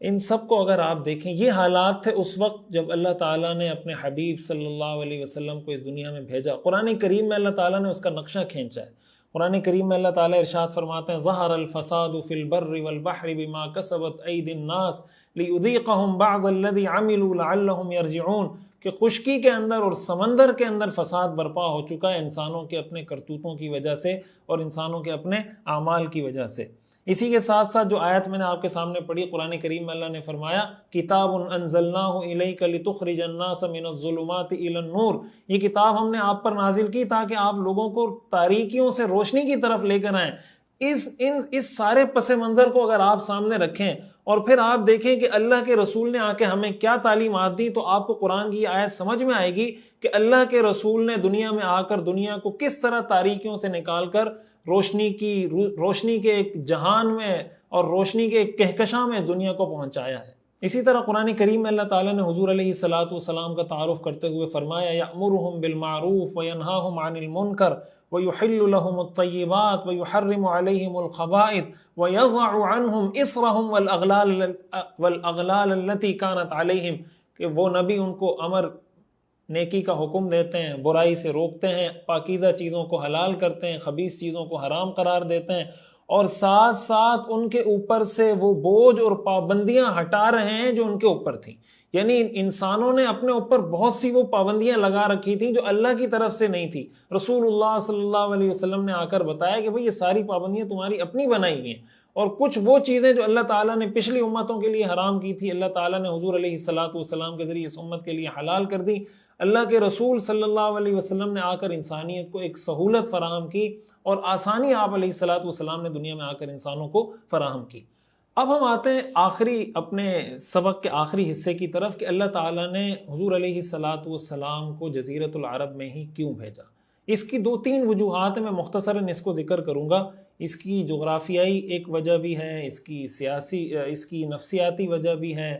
ان سب کو اگر آپ دیکھیں، یہ حالات تھے اس وقت جب اللہ تعالیٰ نے اپنے حبیب صلی اللہ علیہ وسلم کو اس دنیا میں بھیجا۔ قرآن کریم میں اللہ تعالیٰ نے اس کا نقشہ کھینچا ہے۔ قرآن کریم میں اللہ تعالیٰ ارشاد فرماتے ہیں، ظہر الفساد فی البر والبحر بما کسبت ایدی الناس لیذیقہم بعض الذی عملوا لعلہم یرجعون، کہ خشکی کے اندر اور سمندر کے اندر فساد برپا ہو چکا ہے انسانوں کے اپنے کرتوتوں کی وجہ سے اور انسانوں کے اپنے اعمال کی وجہ سے۔ اسی کے ساتھ ساتھ جو آیت میں نے آپ کے سامنے پڑھی، قرآن کریم میں اللہ نے فرمایا، کتاب انزلناہ الیک لتخرج الناس من الظلمات الی النور، یہ کتاب ہم نے آپ پر نازل کی تاکہ آپ لوگوں کو تاریکیوں سے روشنی کی طرف لے کر آئیں۔ اس سارے پس منظر کو اگر آپ سامنے رکھیں اور پھر آپ دیکھیں کہ اللہ کے رسول نے آ کے ہمیں کیا تعلیمات دی، تو آپ کو قرآن کی آیت سمجھ میں آئے گی کہ اللہ کے رسول نے دنیا میں آ کر دنیا کو کس طرح تاریکیوں سے نکال کر روشنی کے ایک جہان میں اور روشنی کے ایک کہکشاں میں اس دنیا کو پہنچایا ہے۔ اسی طرح قرآن کریم میں اللہ تعالیٰ نے حضور علیہ الصلاۃ والسلام کا تعارف کرتے ہوئے فرمایا، یأمرہم بالمعروف وینہاہم عن المنکر ویحل لہم الطیبات ویحرم علیہم الخبائث ویضع عنہم اصرہم والاغلال التي کانت علیہم، کہ وہ نبی ان کو امر نیکی کا حکم دیتے ہیں، برائی سے روکتے ہیں، پاکیزہ چیزوں کو حلال کرتے ہیں، خبیث چیزوں کو حرام قرار دیتے ہیں، اور ساتھ ساتھ ان کے اوپر سے وہ بوجھ اور پابندیاں ہٹا رہے ہیں جو ان کے اوپر تھیں۔ یعنی انسانوں نے اپنے اوپر بہت سی وہ پابندیاں لگا رکھی تھیں جو اللہ کی طرف سے نہیں تھی۔ رسول اللہ صلی اللہ علیہ وسلم نے آ کر بتایا کہ بھئی یہ ساری پابندیاں تمہاری اپنی بنائی ہوئی ہیں، اور کچھ وہ چیزیں جو اللہ تعالیٰ نے پچھلی امتوں کے لیے حرام کی تھی، اللہ تعالیٰ نے حضور علیہ الصلاۃ والسلام کے ذریعے اس امت کے لیے حلال کر دی۔ اللہ کے رسول صلی اللہ علیہ وسلم نے آ کر انسانیت کو ایک سہولت فراہم کی، اور آسانی آپ علیہ الصلاۃ والسلام نے دنیا میں آ کر انسانوں کو فراہم کی۔ اب ہم آتے ہیں اپنے سبق کے آخری حصے کی طرف کہ اللہ تعالیٰ نے حضور علیہ الصلاۃ والسلام کو جزیرۃ العرب میں ہی کیوں بھیجا۔ اس کی 2-3 وجوہات ہیں، میں مختصراً اس کو ذکر کروں گا۔ اس کی جغرافیائی ایک وجہ بھی ہے، اس کی نفسیاتی وجہ بھی ہے،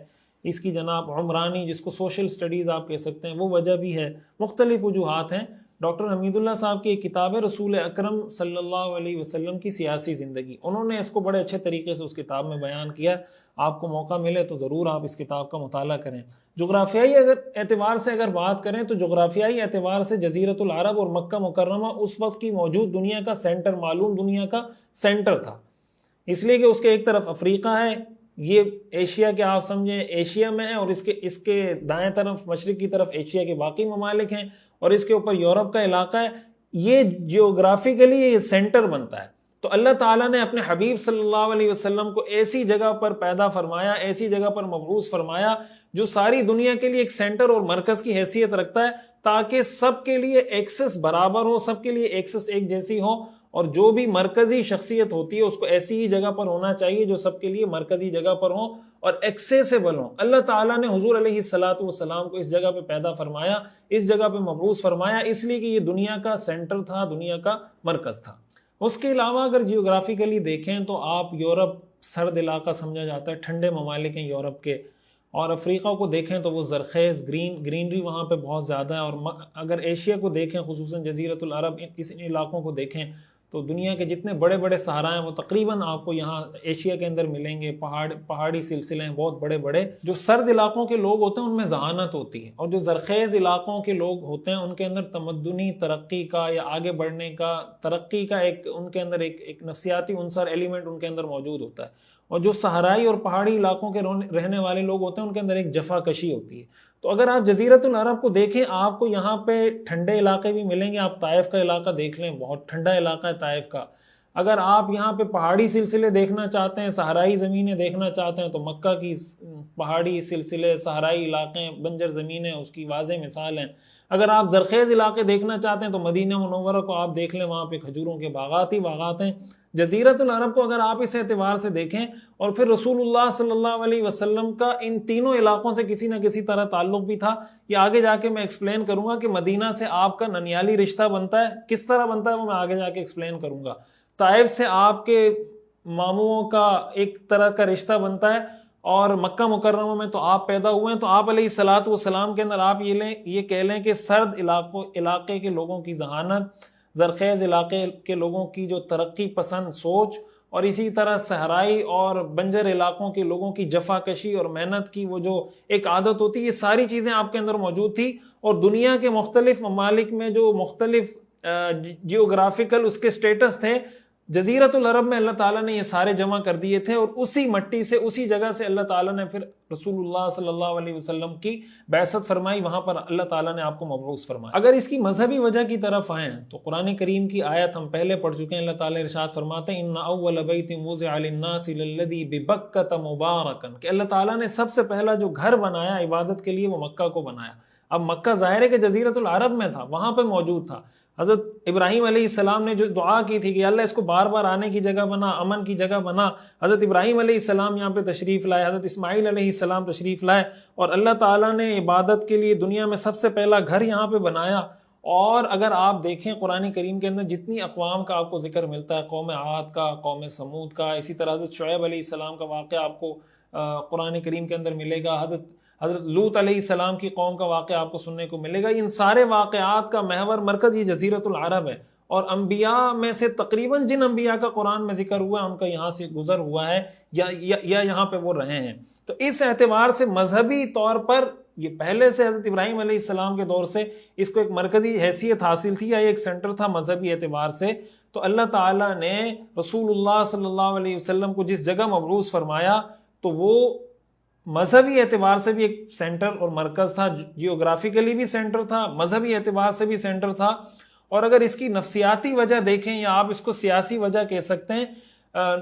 اس کی جناب عمرانی، جس کو سوشل سٹڈیز آپ کہہ سکتے ہیں، وہ وجہ بھی ہے، مختلف وجوہات ہیں۔ ڈاکٹر حمید اللہ صاحب کی ایک کتاب ہے رسول اکرم صلی اللہ علیہ وسلم کی سیاسی زندگی، انہوں نے اس کو بڑے اچھے طریقے سے اس کتاب میں بیان کیا۔ آپ کو موقع ملے تو ضرور آپ اس کتاب کا مطالعہ کریں۔ جغرافیائی اعتبار سے اگر بات کریں تو جغرافیائی اعتبار سے جزیرۃ العرب اور مکہ مکرمہ اس وقت کی موجود دنیا کا سینٹر، معلوم دنیا کا سینٹر تھا، اس لیے کہ اس کے ایک طرف افریقہ ہے، یہ ایشیا کے آپ سمجھیں ایشیا میں ہے، اور اس کے دائیں طرف مشرق کی طرف ایشیا کے باقی ممالک ہیں، اور اس کے اوپر یورپ کا علاقہ ہے۔ یہ جیوگرافیکلی یہ سینٹر بنتا ہے۔ تو اللہ تعالیٰ نے اپنے حبیب صلی اللہ علیہ وسلم کو ایسی جگہ پر پیدا فرمایا، ایسی جگہ پر مبعوث فرمایا جو ساری دنیا کے لیے ایک سینٹر اور مرکز کی حیثیت رکھتا ہے، تاکہ سب کے لیے ایکسس برابر ہو، سب کے لیے ایکسس ایک جیسی ہو، اور جو بھی مرکزی شخصیت ہوتی ہے اس کو ایسی ہی جگہ پر ہونا چاہیے جو سب کے لیے مرکزی جگہ پر ہو اور ایکسیسیبل ہو۔ اللہ تعالیٰ نے حضور علیہ الصلاۃ والسلام کو اس جگہ پہ پیدا فرمایا، اس جگہ پہ مبعوث فرمایا، اس لیے کہ یہ دنیا کا سینٹر تھا، دنیا کا مرکز تھا۔ اس کے علاوہ اگر جیوگرافیکلی دیکھیں تو آپ یورپ سرد علاقہ سمجھا جاتا ہے، ٹھنڈے ممالک ہیں یورپ کے، اور افریقہ کو دیکھیں تو وہ زرخیز گرینری وہاں پہ بہت زیادہ ہے، اور اگر ایشیا کو دیکھیں خصوصاً جزیرۃ العرب ان علاقوں کو دیکھیں تو دنیا کے جتنے بڑے بڑے صحرا ہیں وہ تقریباً آپ کو یہاں ایشیا کے اندر ملیں گے. پہاڑی سلسلے ہیں بہت بڑے بڑے. جو سرد علاقوں کے لوگ ہوتے ہیں ان میں ذہانت ہوتی ہے، اور جو زرخیز علاقوں کے لوگ ہوتے ہیں ان کے اندر تمدنی ترقی کا یا آگے بڑھنے کا، ترقی کا ایک ان کے اندر ایک نفسیاتی عنصر ایلیمنٹ ان کے اندر موجود ہوتا ہے. اور جو صحرائی اور پہاڑی علاقوں کے رہنے والے لوگ ہوتے ہیں ان کے اندر ایک جفا کشی ہوتی ہے. تو اگر آپ جزیرۃ العرب کو دیکھیں، آپ کو یہاں پہ ٹھنڈے علاقے بھی ملیں گے. آپ طائف کا علاقہ دیکھ لیں، بہت ٹھنڈا علاقہ ہے طائف کا. اگر آپ یہاں پہ پہاڑی سلسلے دیکھنا چاہتے ہیں، صحرائی زمینیں دیکھنا چاہتے ہیں، تو مکہ کی پہاڑی سلسلے، صحرائی علاقے، بنجر زمینیں اس کی واضح مثال ہیں. اگر آپ زرخیز علاقے دیکھنا چاہتے ہیں تو مدینہ منورہ کو آپ دیکھ لیں، وہاں پہ کھجوروں کے باغات ہی باغات ہیں. جزیرۃ العرب کو اگر آپ اس اعتبار سے دیکھیں، اور پھر رسول اللہ صلی اللہ علیہ وسلم کا ان تینوں علاقوں سے کسی نہ کسی طرح تعلق بھی تھا. یہ آگے جا کے میں ایکسپلین کروں گا کہ مدینہ سے آپ کا ننیالی رشتہ بنتا ہے، کس طرح بنتا ہے وہ میں آگے جا کے ایکسپلین کروں گا. طائف سے آپ کے ماموں کا ایک طرح کا رشتہ بنتا ہے، اور مکہ مکرمہ میں تو آپ پیدا ہوئے ہیں. تو آپ علیہ الصلوۃ والسلام کے اندر آپ یہ کہہ لیں کہ سرد علاقے کے لوگوں کی ذہانت، زرخیز علاقے کے لوگوں کی جو ترقی پسند سوچ، اور اسی طرح صحرائی اور بنجر علاقوں کے لوگوں کی جفا کشی اور محنت کی وہ جو ایک عادت ہوتی ہے، یہ ساری چیزیں آپ کے اندر موجود تھی. اور دنیا کے مختلف ممالک میں جو مختلف جیوگرافیکل اس کے سٹیٹس تھے، جزیرۃ العرب میں اللہ تعالیٰ نے یہ سارے جمع کر دیے تھے. اور اسی مٹی سے، اسی جگہ سے اللہ تعالیٰ نے پھر رسول اللہ صلی اللہ علیہ وسلم کی بعثت فرمائی. وہاں پر اللہ تعالیٰ نے آپ کو مبعوث فرمایا. اگر اس کی مذہبی وجہ کی طرف آئیں تو قرآن کریم کی آیت ہم پہلے پڑھ چکے ہیں. اللہ تعالیٰ ارشاد فرماتے ہیں ان اول بیت وضع للناس للذی ببکۃ مبارکا، کہ اللہ تعالیٰ نے سب سے پہلا جو گھر بنایا عبادت کے لیے وہ مکہ کو بنایا. اب مکہ ظاہر ہے کہ جزیرۃ العرب میں تھا، وہاں پہ موجود تھا. حضرت ابراہیم علیہ السلام نے جو دعا کی تھی کہ اللہ اس کو بار بار آنے کی جگہ بنا، امن کی جگہ بنا، حضرت ابراہیم علیہ السلام یہاں پہ تشریف لائے، حضرت اسماعیل علیہ السلام تشریف لائے، اور اللہ تعالیٰ نے عبادت کے لیے دنیا میں سب سے پہلا گھر یہاں پہ بنایا. اور اگر آپ دیکھیں قرآن کریم کے اندر جتنی اقوام کا آپ کو ذکر ملتا ہے، قوم عاد کا، قوم سمود کا، اسی طرح حضرت شعیب علیہ السلام کا واقعہ آپ کو قرآن کریم کے اندر ملے گا، حضرت لوط علیہ السلام کی قوم کا واقعہ آپ کو سننے کو ملے گا. ان سارے واقعات کا محور مرکز یہ جزیرۃ العرب ہے. اور انبیاء میں سے تقریباً جن انبیاء کا قرآن میں ذکر ہوا ہے ان کا یہاں سے گزر ہوا ہے یا یہاں پہ وہ رہے ہیں. تو اس اعتبار سے مذہبی طور پر یہ پہلے سے حضرت ابراہیم علیہ السلام کے دور سے اس کو ایک مرکزی حیثیت حاصل تھی، یا ایک سینٹر تھا مذہبی اعتبار سے. تو اللہ تعالیٰ نے رسول اللہ صلی اللہ علیہ وسلم کو جس جگہ مبعوث فرمایا تو وہ مذہبی اعتبار سے بھی ایک سینٹر اور مرکز تھا، جیوگرافیکلی بھی سینٹر تھا، مذہبی اعتبار سے بھی سینٹر تھا. اور اگر اس کی نفسیاتی وجہ دیکھیں، یا آپ اس کو سیاسی وجہ کہہ سکتے ہیں،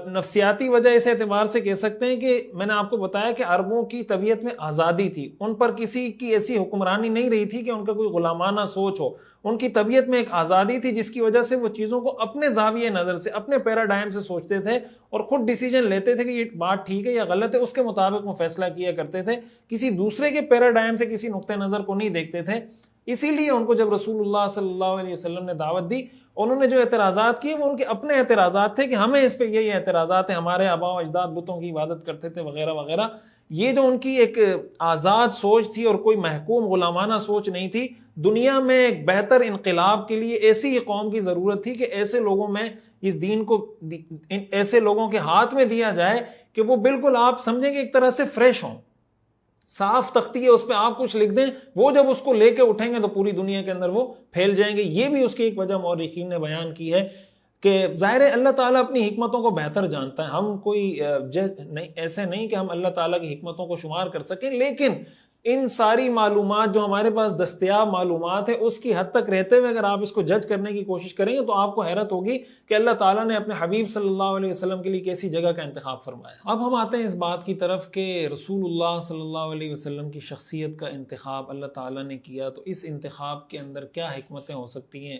نفسیاتی وجہ اس اعتبار سے کہہ سکتے ہیں کہ میں نے آپ کو بتایا کہ عربوں کی طبیعت میں آزادی تھی، ان پر کسی کی ایسی حکمرانی نہیں رہی تھی کہ ان کا کوئی غلامانہ سوچ ہو. ان کی طبیعت میں ایک آزادی تھی جس کی وجہ سے وہ چیزوں کو اپنے زاویہ نظر سے، اپنے پیراڈائم سے سوچتے تھے، اور خود ڈیسیجن لیتے تھے کہ یہ بات ٹھیک ہے یا غلط ہے، اس کے مطابق وہ فیصلہ کیا کرتے تھے. کسی دوسرے کے پیراڈائم سے، کسی نقطہ نظر کو نہیں دیکھتے تھے. اسی لیے ان کو جب رسول اللہ صلی اللہ علیہ وسلم نے دعوت دی، انہوں نے جو اعتراضات کیے وہ ان کے اپنے اعتراضات تھے کہ ہمیں اس پہ یہ اعتراضات ہیں، ہمارے آباء و اجداد بتوں کی عبادت کرتے تھے وغیرہ وغیرہ. یہ جو ان کی ایک آزاد سوچ تھی اور کوئی محکوم غلامانہ سوچ نہیں تھی. دنیا میں ایک بہتر انقلاب کے لیے ایسی قوم کی ضرورت تھی کہ ایسے لوگوں میں اس دین کو ایسے لوگوں کے ہاتھ میں دیا جائے کہ وہ بالکل آپ سمجھیں کہ ایک طرح سے فریش ہوں، صاف تختی ہے، اس پہ آپ کچھ لکھ دیں، وہ جب اس کو لے کے اٹھیں گے تو پوری دنیا کے اندر وہ پھیل جائیں گے. یہ بھی اس کی ایک وجہ مورخین نے بیان کی ہے کہ ظاہر ہے اللہ تعالیٰ اپنی حکمتوں کو بہتر جانتا ہے. ہم کوئی ایسے نہیں کہ ہم اللہ تعالیٰ کی حکمتوں کو شمار کر سکیں، لیکن ان ساری معلومات جو ہمارے پاس دستیاب معلومات ہیں اس کی حد تک رہتے ہوئے اگر آپ اس کو جج کرنے کی کوشش کریں گے تو آپ کو حیرت ہوگی کہ اللہ تعالیٰ نے اپنے حبیب صلی اللہ علیہ وسلم کے لیے کیسی جگہ کا انتخاب فرمایا. اب ہم آتے ہیں اس بات کی طرف کہ رسول اللہ صلی اللہ علیہ وسلم کی شخصیت کا انتخاب اللہ تعالیٰ نے کیا، تو اس انتخاب کے اندر کیا حکمتیں ہو سکتی ہیں.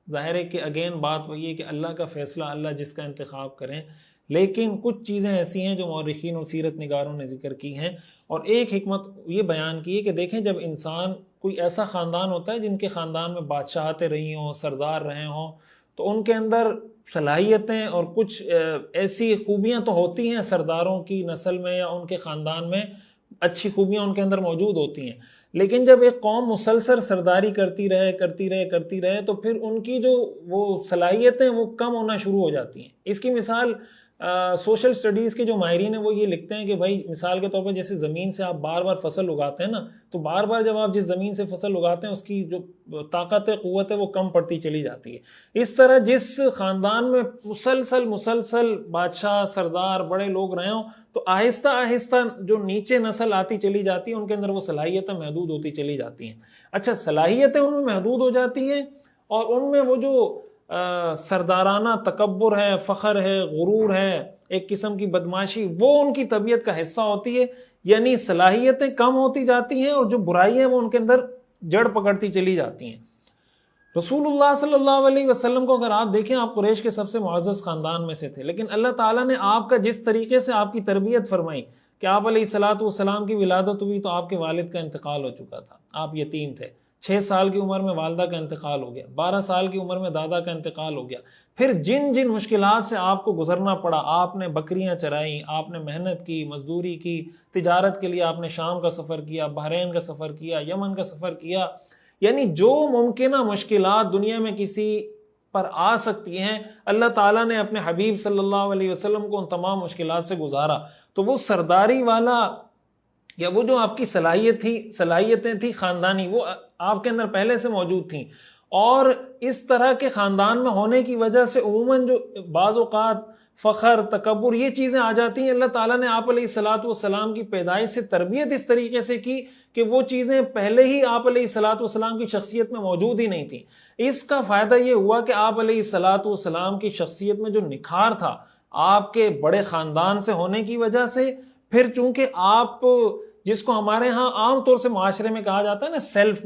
ظاہر ہے کہ اگین بات وہی ہے کہ اللہ کا فیصلہ، اللہ جس کا انتخاب کریں، لیکن کچھ چیزیں ایسی ہیں جو مورخین اور سیرت نگاروں نے ذکر کی ہیں. اور ایک حکمت یہ بیان کی ہے کہ دیکھیں جب انسان، کوئی ایسا خاندان ہوتا ہے جن کے خاندان میں بادشاہتیں رہی ہوں، سردار رہے ہوں، تو ان کے اندر صلاحیتیں اور کچھ ایسی خوبیاں تو ہوتی ہیں سرداروں کی نسل میں یا ان کے خاندان میں، اچھی خوبیاں ان کے اندر موجود ہوتی ہیں. لیکن جب ایک قوم مسلسل سرداری کرتی رہے تو پھر ان کی جو وہ صلاحیتیں وہ کم ہونا شروع ہو جاتی ہیں. اس کی مثال سوشل سٹڈیز کے جو ماہرین ہیں وہ یہ لکھتے ہیں کہ بھائی مثال کے طور پر جیسے زمین سے آپ بار بار فصل اگاتے ہیں نا، تو بار بار جب آپ جس زمین سے فصل اگاتے ہیں اس کی جو طاقت قوت ہے وہ کم پڑتی چلی جاتی ہے. اس طرح جس خاندان میں مسلسل بادشاہ سردار بڑے لوگ رہے ہوں تو آہستہ آہستہ جو نیچے نسل آتی چلی جاتی ہے ان کے اندر وہ صلاحیتیں محدود ہوتی چلی جاتی ہیں. اچھا، صلاحیتیں ان میں محدود ہو جاتی ہیں اور ان میں وہ جو سردارانہ تکبر ہے، فخر ہے، غرور ہے، ایک قسم کی بدماشی، وہ ان کی طبیعت کا حصہ ہوتی ہے. یعنی صلاحیتیں کم ہوتی جاتی ہیں اور جو برائی ہیں وہ ان کے اندر جڑ پکڑتی چلی جاتی ہیں. رسول اللہ صلی اللہ علیہ وسلم کو اگر آپ دیکھیں، آپ قریش کے سب سے معزز خاندان میں سے تھے، لیکن اللہ تعالیٰ نے آپ کا جس طریقے سے آپ کی تربیت فرمائی کہ آپ علیہ الصلوۃ والسلام کی ولادت ہوئی تو آپ کے والد کا انتقال ہو چکا تھا، آپ یتیم تھے. 6 سال کی عمر میں والدہ کا انتقال ہو گیا، 12 سال کی عمر میں دادا کا انتقال ہو گیا. پھر جن جن مشکلات سے آپ کو گزرنا پڑا، آپ نے بکریاں چرائیں، آپ نے محنت کی، مزدوری کی، تجارت کے لیے آپ نے شام کا سفر کیا، بحرین کا سفر کیا، یمن کا سفر کیا. یعنی جو ممکنہ مشکلات دنیا میں کسی پر آ سکتی ہیں، اللہ تعالیٰ نے اپنے حبیب صلی اللہ علیہ وسلم کو ان تمام مشکلات سے گزارا. تو وہ سرداری والا یا وہ جو آپ کی صلاحیتیں تھیں خاندانی، وہ آپ کے اندر پہلے سے موجود تھیں. اور اس طرح کے خاندان میں ہونے کی وجہ سے عموماً جو بعض اوقات فخر، تکبر، یہ چیزیں آ جاتی ہیں. اللہ تعالیٰ نے آپ علیہ الصلوۃ والسلام کی پیدائش سے تربیت اس طریقے سے کی کہ وہ چیزیں پہلے ہی آپ علیہ الصلوۃ والسلام کی شخصیت میں موجود ہی نہیں تھیں. اس کا فائدہ یہ ہوا کہ آپ علیہ الصلوۃ والسلام کی شخصیت میں جو نکھار تھا آپ کے بڑے خاندان سے ہونے کی وجہ سے، پھر چونکہ آپ جس کو ہمارے ہاں عام طور سے معاشرے میں کہا جاتا ہے نا سیلف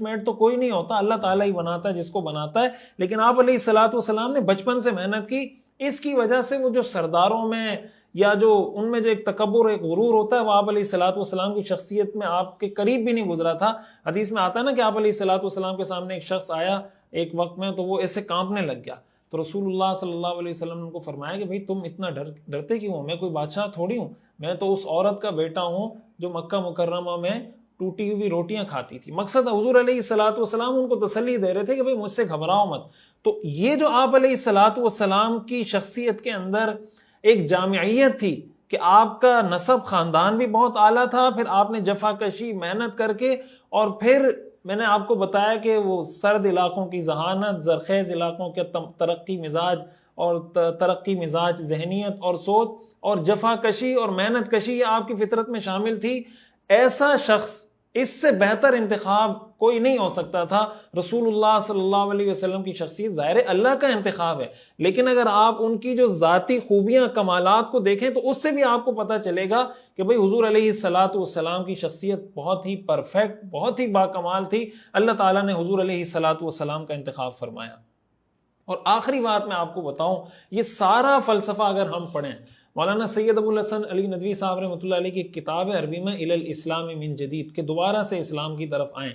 میڈ تو کوئی نہیں ہوتا، اللہ تعالیٰ ہی بناتا ہے جس کو بناتا ہے. لیکن آپ علیہ الصلوۃ والسلام نے بچپن سے محنت کی. اس کی وجہ سے وہ جو سرداروں میں یا جو ان میں جو ایک تکبر، ایک غرور ہوتا ہے، وہ آپ علیہ الصلوۃ والسلام کی شخصیت میں آپ کے قریب بھی نہیں گزرا تھا. حدیث میں آتا ہے نا کہ آپ علیہ الصلوۃ والسلام کے سامنے ایک شخص آیا ایک وقت میں تو وہ ایسے کانپنے لگ گیا. تو رسول اللہ صلی اللہ علیہ وسلم نے ان کو فرمایا کہ بھئی تم اتنا ڈرتے کیوں ہو؟ میں کوئی بادشاہ تھوڑی ہوں، میں تو اس عورت کا بیٹا ہوں جو مکہ مکرمہ میں ٹوٹی ہوئی روٹیاں کھاتی تھی. مقصد حضور علیہ الصلوۃ والسلام ان کو تسلی دے رہے تھے کہ بھئی مجھ سے گھبراؤ مت. تو یہ جو آپ علیہ الصلوۃ والسلام کی شخصیت کے اندر ایک جامعیت تھی کہ آپ کا نسب خاندان بھی بہت اعلیٰ تھا، پھر آپ نے جفا کشی محنت کر کے، اور پھر میں نے آپ کو بتایا کہ وہ سرد علاقوں کی ذہانت، زرخیز علاقوں کے ترقی مزاج ذہنیت اور سوچ اور جفا کشی اور محنت کشی یہ آپ کی فطرت میں شامل تھی. ایسا شخص، اس سے بہتر انتخاب کوئی نہیں ہو سکتا تھا. رسول اللہ صلی اللہ علیہ وسلم کی شخصیت ظاہر اللہ کا انتخاب ہے، لیکن اگر آپ ان کی جو ذاتی خوبیاں کمالات کو دیکھیں تو اس سے بھی آپ کو پتہ چلے گا کہ بھئی حضور علیہ الصلوۃ والسلام کی شخصیت بہت ہی پرفیکٹ، بہت ہی باکمال تھی. اللہ تعالیٰ نے حضور علیہ الصلوۃ والسلام کا انتخاب فرمایا. اور آخری بات میں آپ کو بتاؤں، یہ سارا فلسفہ اگر ہم پڑھیں، مولانا سید ابو الحسن علی ندوی صاحب رحمۃ اللہ علیہ کی کتاب ہے عربی میں الی الاسلام من جدید، کہ دوبارہ سے اسلام کی طرف آئیں،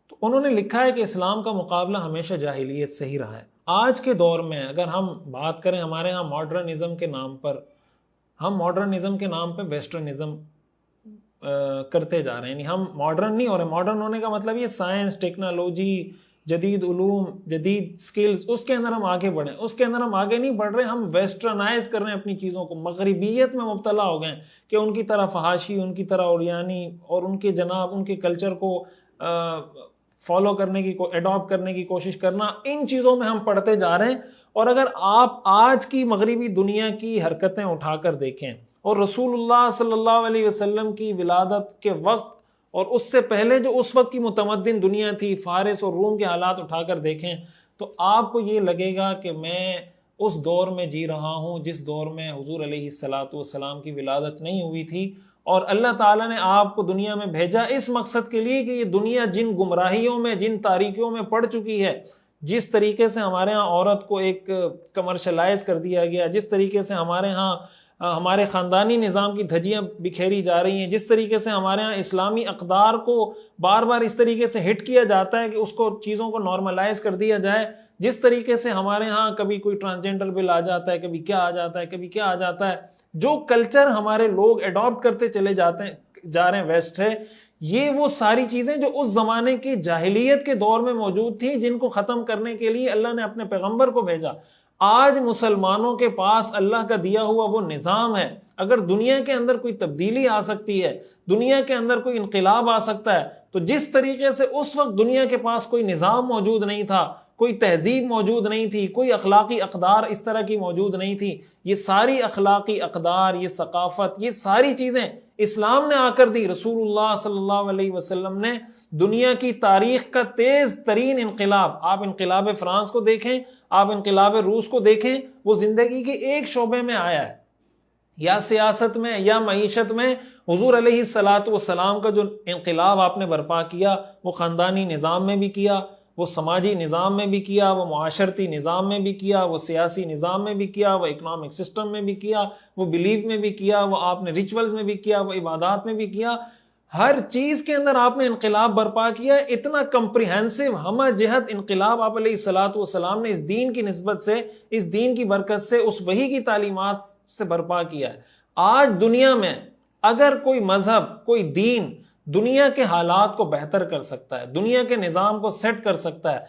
تو انہوں نے لکھا ہے کہ اسلام کا مقابلہ ہمیشہ جاہلیت سے ہی رہا ہے. آج کے دور میں اگر ہم بات کریں، ہمارے ہاں ماڈرنزم کے نام پر ویسٹرنزم کرتے جا رہے ہیں. یعنی ہم ماڈرن نہیں ہو رہے. ماڈرن ہونے کا مطلب یہ سائنس، ٹیکنالوجی، جدید علوم، جدید سکلز، اس کے اندر ہم آگے بڑھیں. اس کے اندر ہم آگے نہیں بڑھ رہے، ہم ویسٹرنائز کر رہے ہیں اپنی چیزوں کو، مغربیت میں مبتلا ہو گئے ہیں کہ ان کی طرح فحاشی، ان کی طرح اوریانی اور ان کے کلچر کو فالو کرنے کی، ایڈاپٹ کرنے کی کوشش کرنا، ان چیزوں میں ہم پڑھتے جا رہے ہیں. اور اگر آپ آج کی مغربی دنیا کی حرکتیں اٹھا کر دیکھیں اور رسول اللہ صلی اللہ علیہ وسلم کی ولادت کے وقت اور اس سے پہلے جو اس وقت کی متمدن دنیا تھی، فارس اور روم کے حالات اٹھا کر دیکھیں تو آپ کو یہ لگے گا کہ میں اس دور میں جی رہا ہوں جس دور میں حضور علیہ الصلوۃ والسلام کی ولادت نہیں ہوئی تھی. اور اللہ تعالیٰ نے آپ کو دنیا میں بھیجا اس مقصد کے لیے کہ یہ دنیا جن گمراہیوں میں، جن تاریکیوں میں پڑ چکی ہے، جس طریقے سے ہمارے ہاں عورت کو ایک کمرشلائز کر دیا گیا، جس طریقے سے ہمارے ہاں ہمارے خاندانی نظام کی دھجیاں بکھیری جا رہی ہیں، جس طریقے سے ہمارے ہاں اسلامی اقدار کو بار بار اس طریقے سے ہٹ کیا جاتا ہے کہ اس کو چیزوں کو نارملائز کر دیا جائے، جس طریقے سے ہمارے ہاں کبھی کوئی ٹرانسجنڈر بل آ جاتا ہے، کبھی کیا آ جاتا ہے، کبھی کیا آ جاتا ہے، جو کلچر ہمارے لوگ اڈاپٹ کرتے چلے جا رہے ہیں ویسٹ ہے، یہ وہ ساری چیزیں جو اس زمانے کی جاہلیت کے دور میں موجود تھی، جن کو ختم کرنے کے لیے اللہ نے اپنے پیغمبر کو بھیجا۔ آج مسلمانوں کے پاس اللہ کا دیا ہوا وہ نظام ہے۔ اگر دنیا کے اندر کوئی تبدیلی آ سکتی ہے، دنیا کے اندر کوئی انقلاب آ سکتا ہے، تو جس طریقے سے اس وقت دنیا کے پاس کوئی نظام موجود نہیں تھا، کوئی تہذیب موجود نہیں تھی، کوئی اخلاقی اقدار اس طرح کی موجود نہیں تھی، یہ ساری اخلاقی اقدار، یہ ثقافت، یہ ساری چیزیں اسلام نے آ کر دی۔ رسول اللہ صلی اللہ علیہ وسلم نے دنیا کی تاریخ کا تیز ترین انقلاب، آپ انقلاب فرانس کو دیکھیں، آپ انقلاب روس کو دیکھیں، وہ زندگی کے ایک شعبے میں آیا ہے، یا سیاست میں یا معیشت میں۔ حضور علیہ الصلاۃ والسلام کا جو انقلاب آپ نے برپا کیا، وہ خاندانی نظام میں بھی کیا، وہ سماجی نظام میں بھی کیا، وہ معاشرتی نظام میں بھی کیا، وہ سیاسی نظام میں بھی کیا، وہ اکنامک سسٹم میں بھی کیا، وہ بیلیف میں بھی کیا، وہ آپ نے ریچولز میں بھی کیا، وہ عبادات میں بھی کیا۔ ہر چیز کے اندر آپ نے انقلاب برپا کیا۔ اتنا کمپریہنسو ہمہ جہت انقلاب آپ علیہ الصلاۃ والسلام نے اس دین کی نسبت سے، اس دین کی برکت سے، اس وحی کی تعلیمات سے برپا کیا ہے۔ آج دنیا میں اگر کوئی مذہب، کوئی دین دنیا کے حالات کو بہتر کر سکتا ہے، دنیا کے نظام کو سیٹ کر سکتا ہے،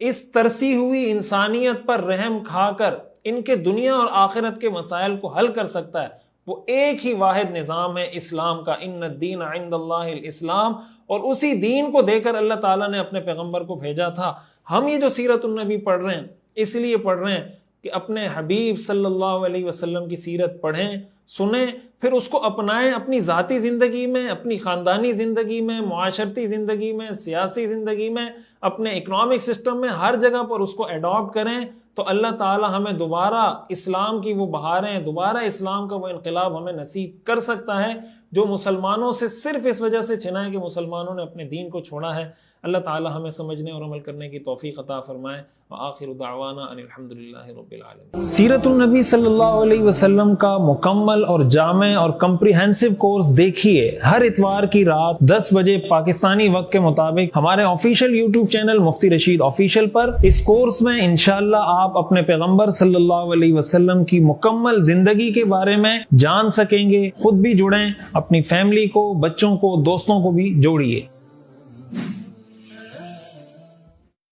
اس ترسی ہوئی انسانیت پر رحم کھا کر ان کے دنیا اور آخرت کے مسائل کو حل کر سکتا ہے، وہ ایک ہی واحد نظام ہے اسلام کا۔ ان الدین عند اللہ الاسلام، اور اسی دین کو دے کر اللہ تعالیٰ نے اپنے پیغمبر کو بھیجا تھا۔ ہم یہ جو سیرت النبی پڑھ رہے ہیں، اس لیے پڑھ رہے ہیں کہ اپنے حبیب صلی اللہ علیہ وسلم کی سیرت پڑھیں، سنیں، پھر اس کو اپنائیں اپنی ذاتی زندگی میں، اپنی خاندانی زندگی میں، معاشرتی زندگی میں، سیاسی زندگی میں، اپنے اکنامک سسٹم میں، ہر جگہ پر اس کو اڈاپٹ کریں، تو اللہ تعالی ہمیں دوبارہ اسلام کی وہ بہاریں، دوبارہ اسلام کا وہ انقلاب ہمیں نصیب کر سکتا ہے جو مسلمانوں سے صرف اس وجہ سے چھنا ہے کہ مسلمانوں نے اپنے دین کو چھوڑا ہے۔ اللہ تعالی ہمیں سمجھنے اور عمل کرنے کی توفیق عطا فرمائے۔ وآخر دعوانا ان الحمدللہ رب العالمین۔ سیرت النبی صلی اللہ علیہ وسلم کا مکمل اور جامع اور کمپریہنسو کورس دیکھیے ہر اتوار کی رات 10 بجے پاکستانی وقت کے مطابق ہمارے آفیشیل یوٹیوب چینل مفتی رشید آفیشیل پر۔ اس کورس میں انشاءاللہ آپ اپنے پیغمبر صلی اللہ علیہ وسلم کی مکمل زندگی کے بارے میں جان سکیں گے۔ خود بھی جڑیں، اپنی فیملی کو، بچوں کو، دوستوں کو بھی جوڑیے۔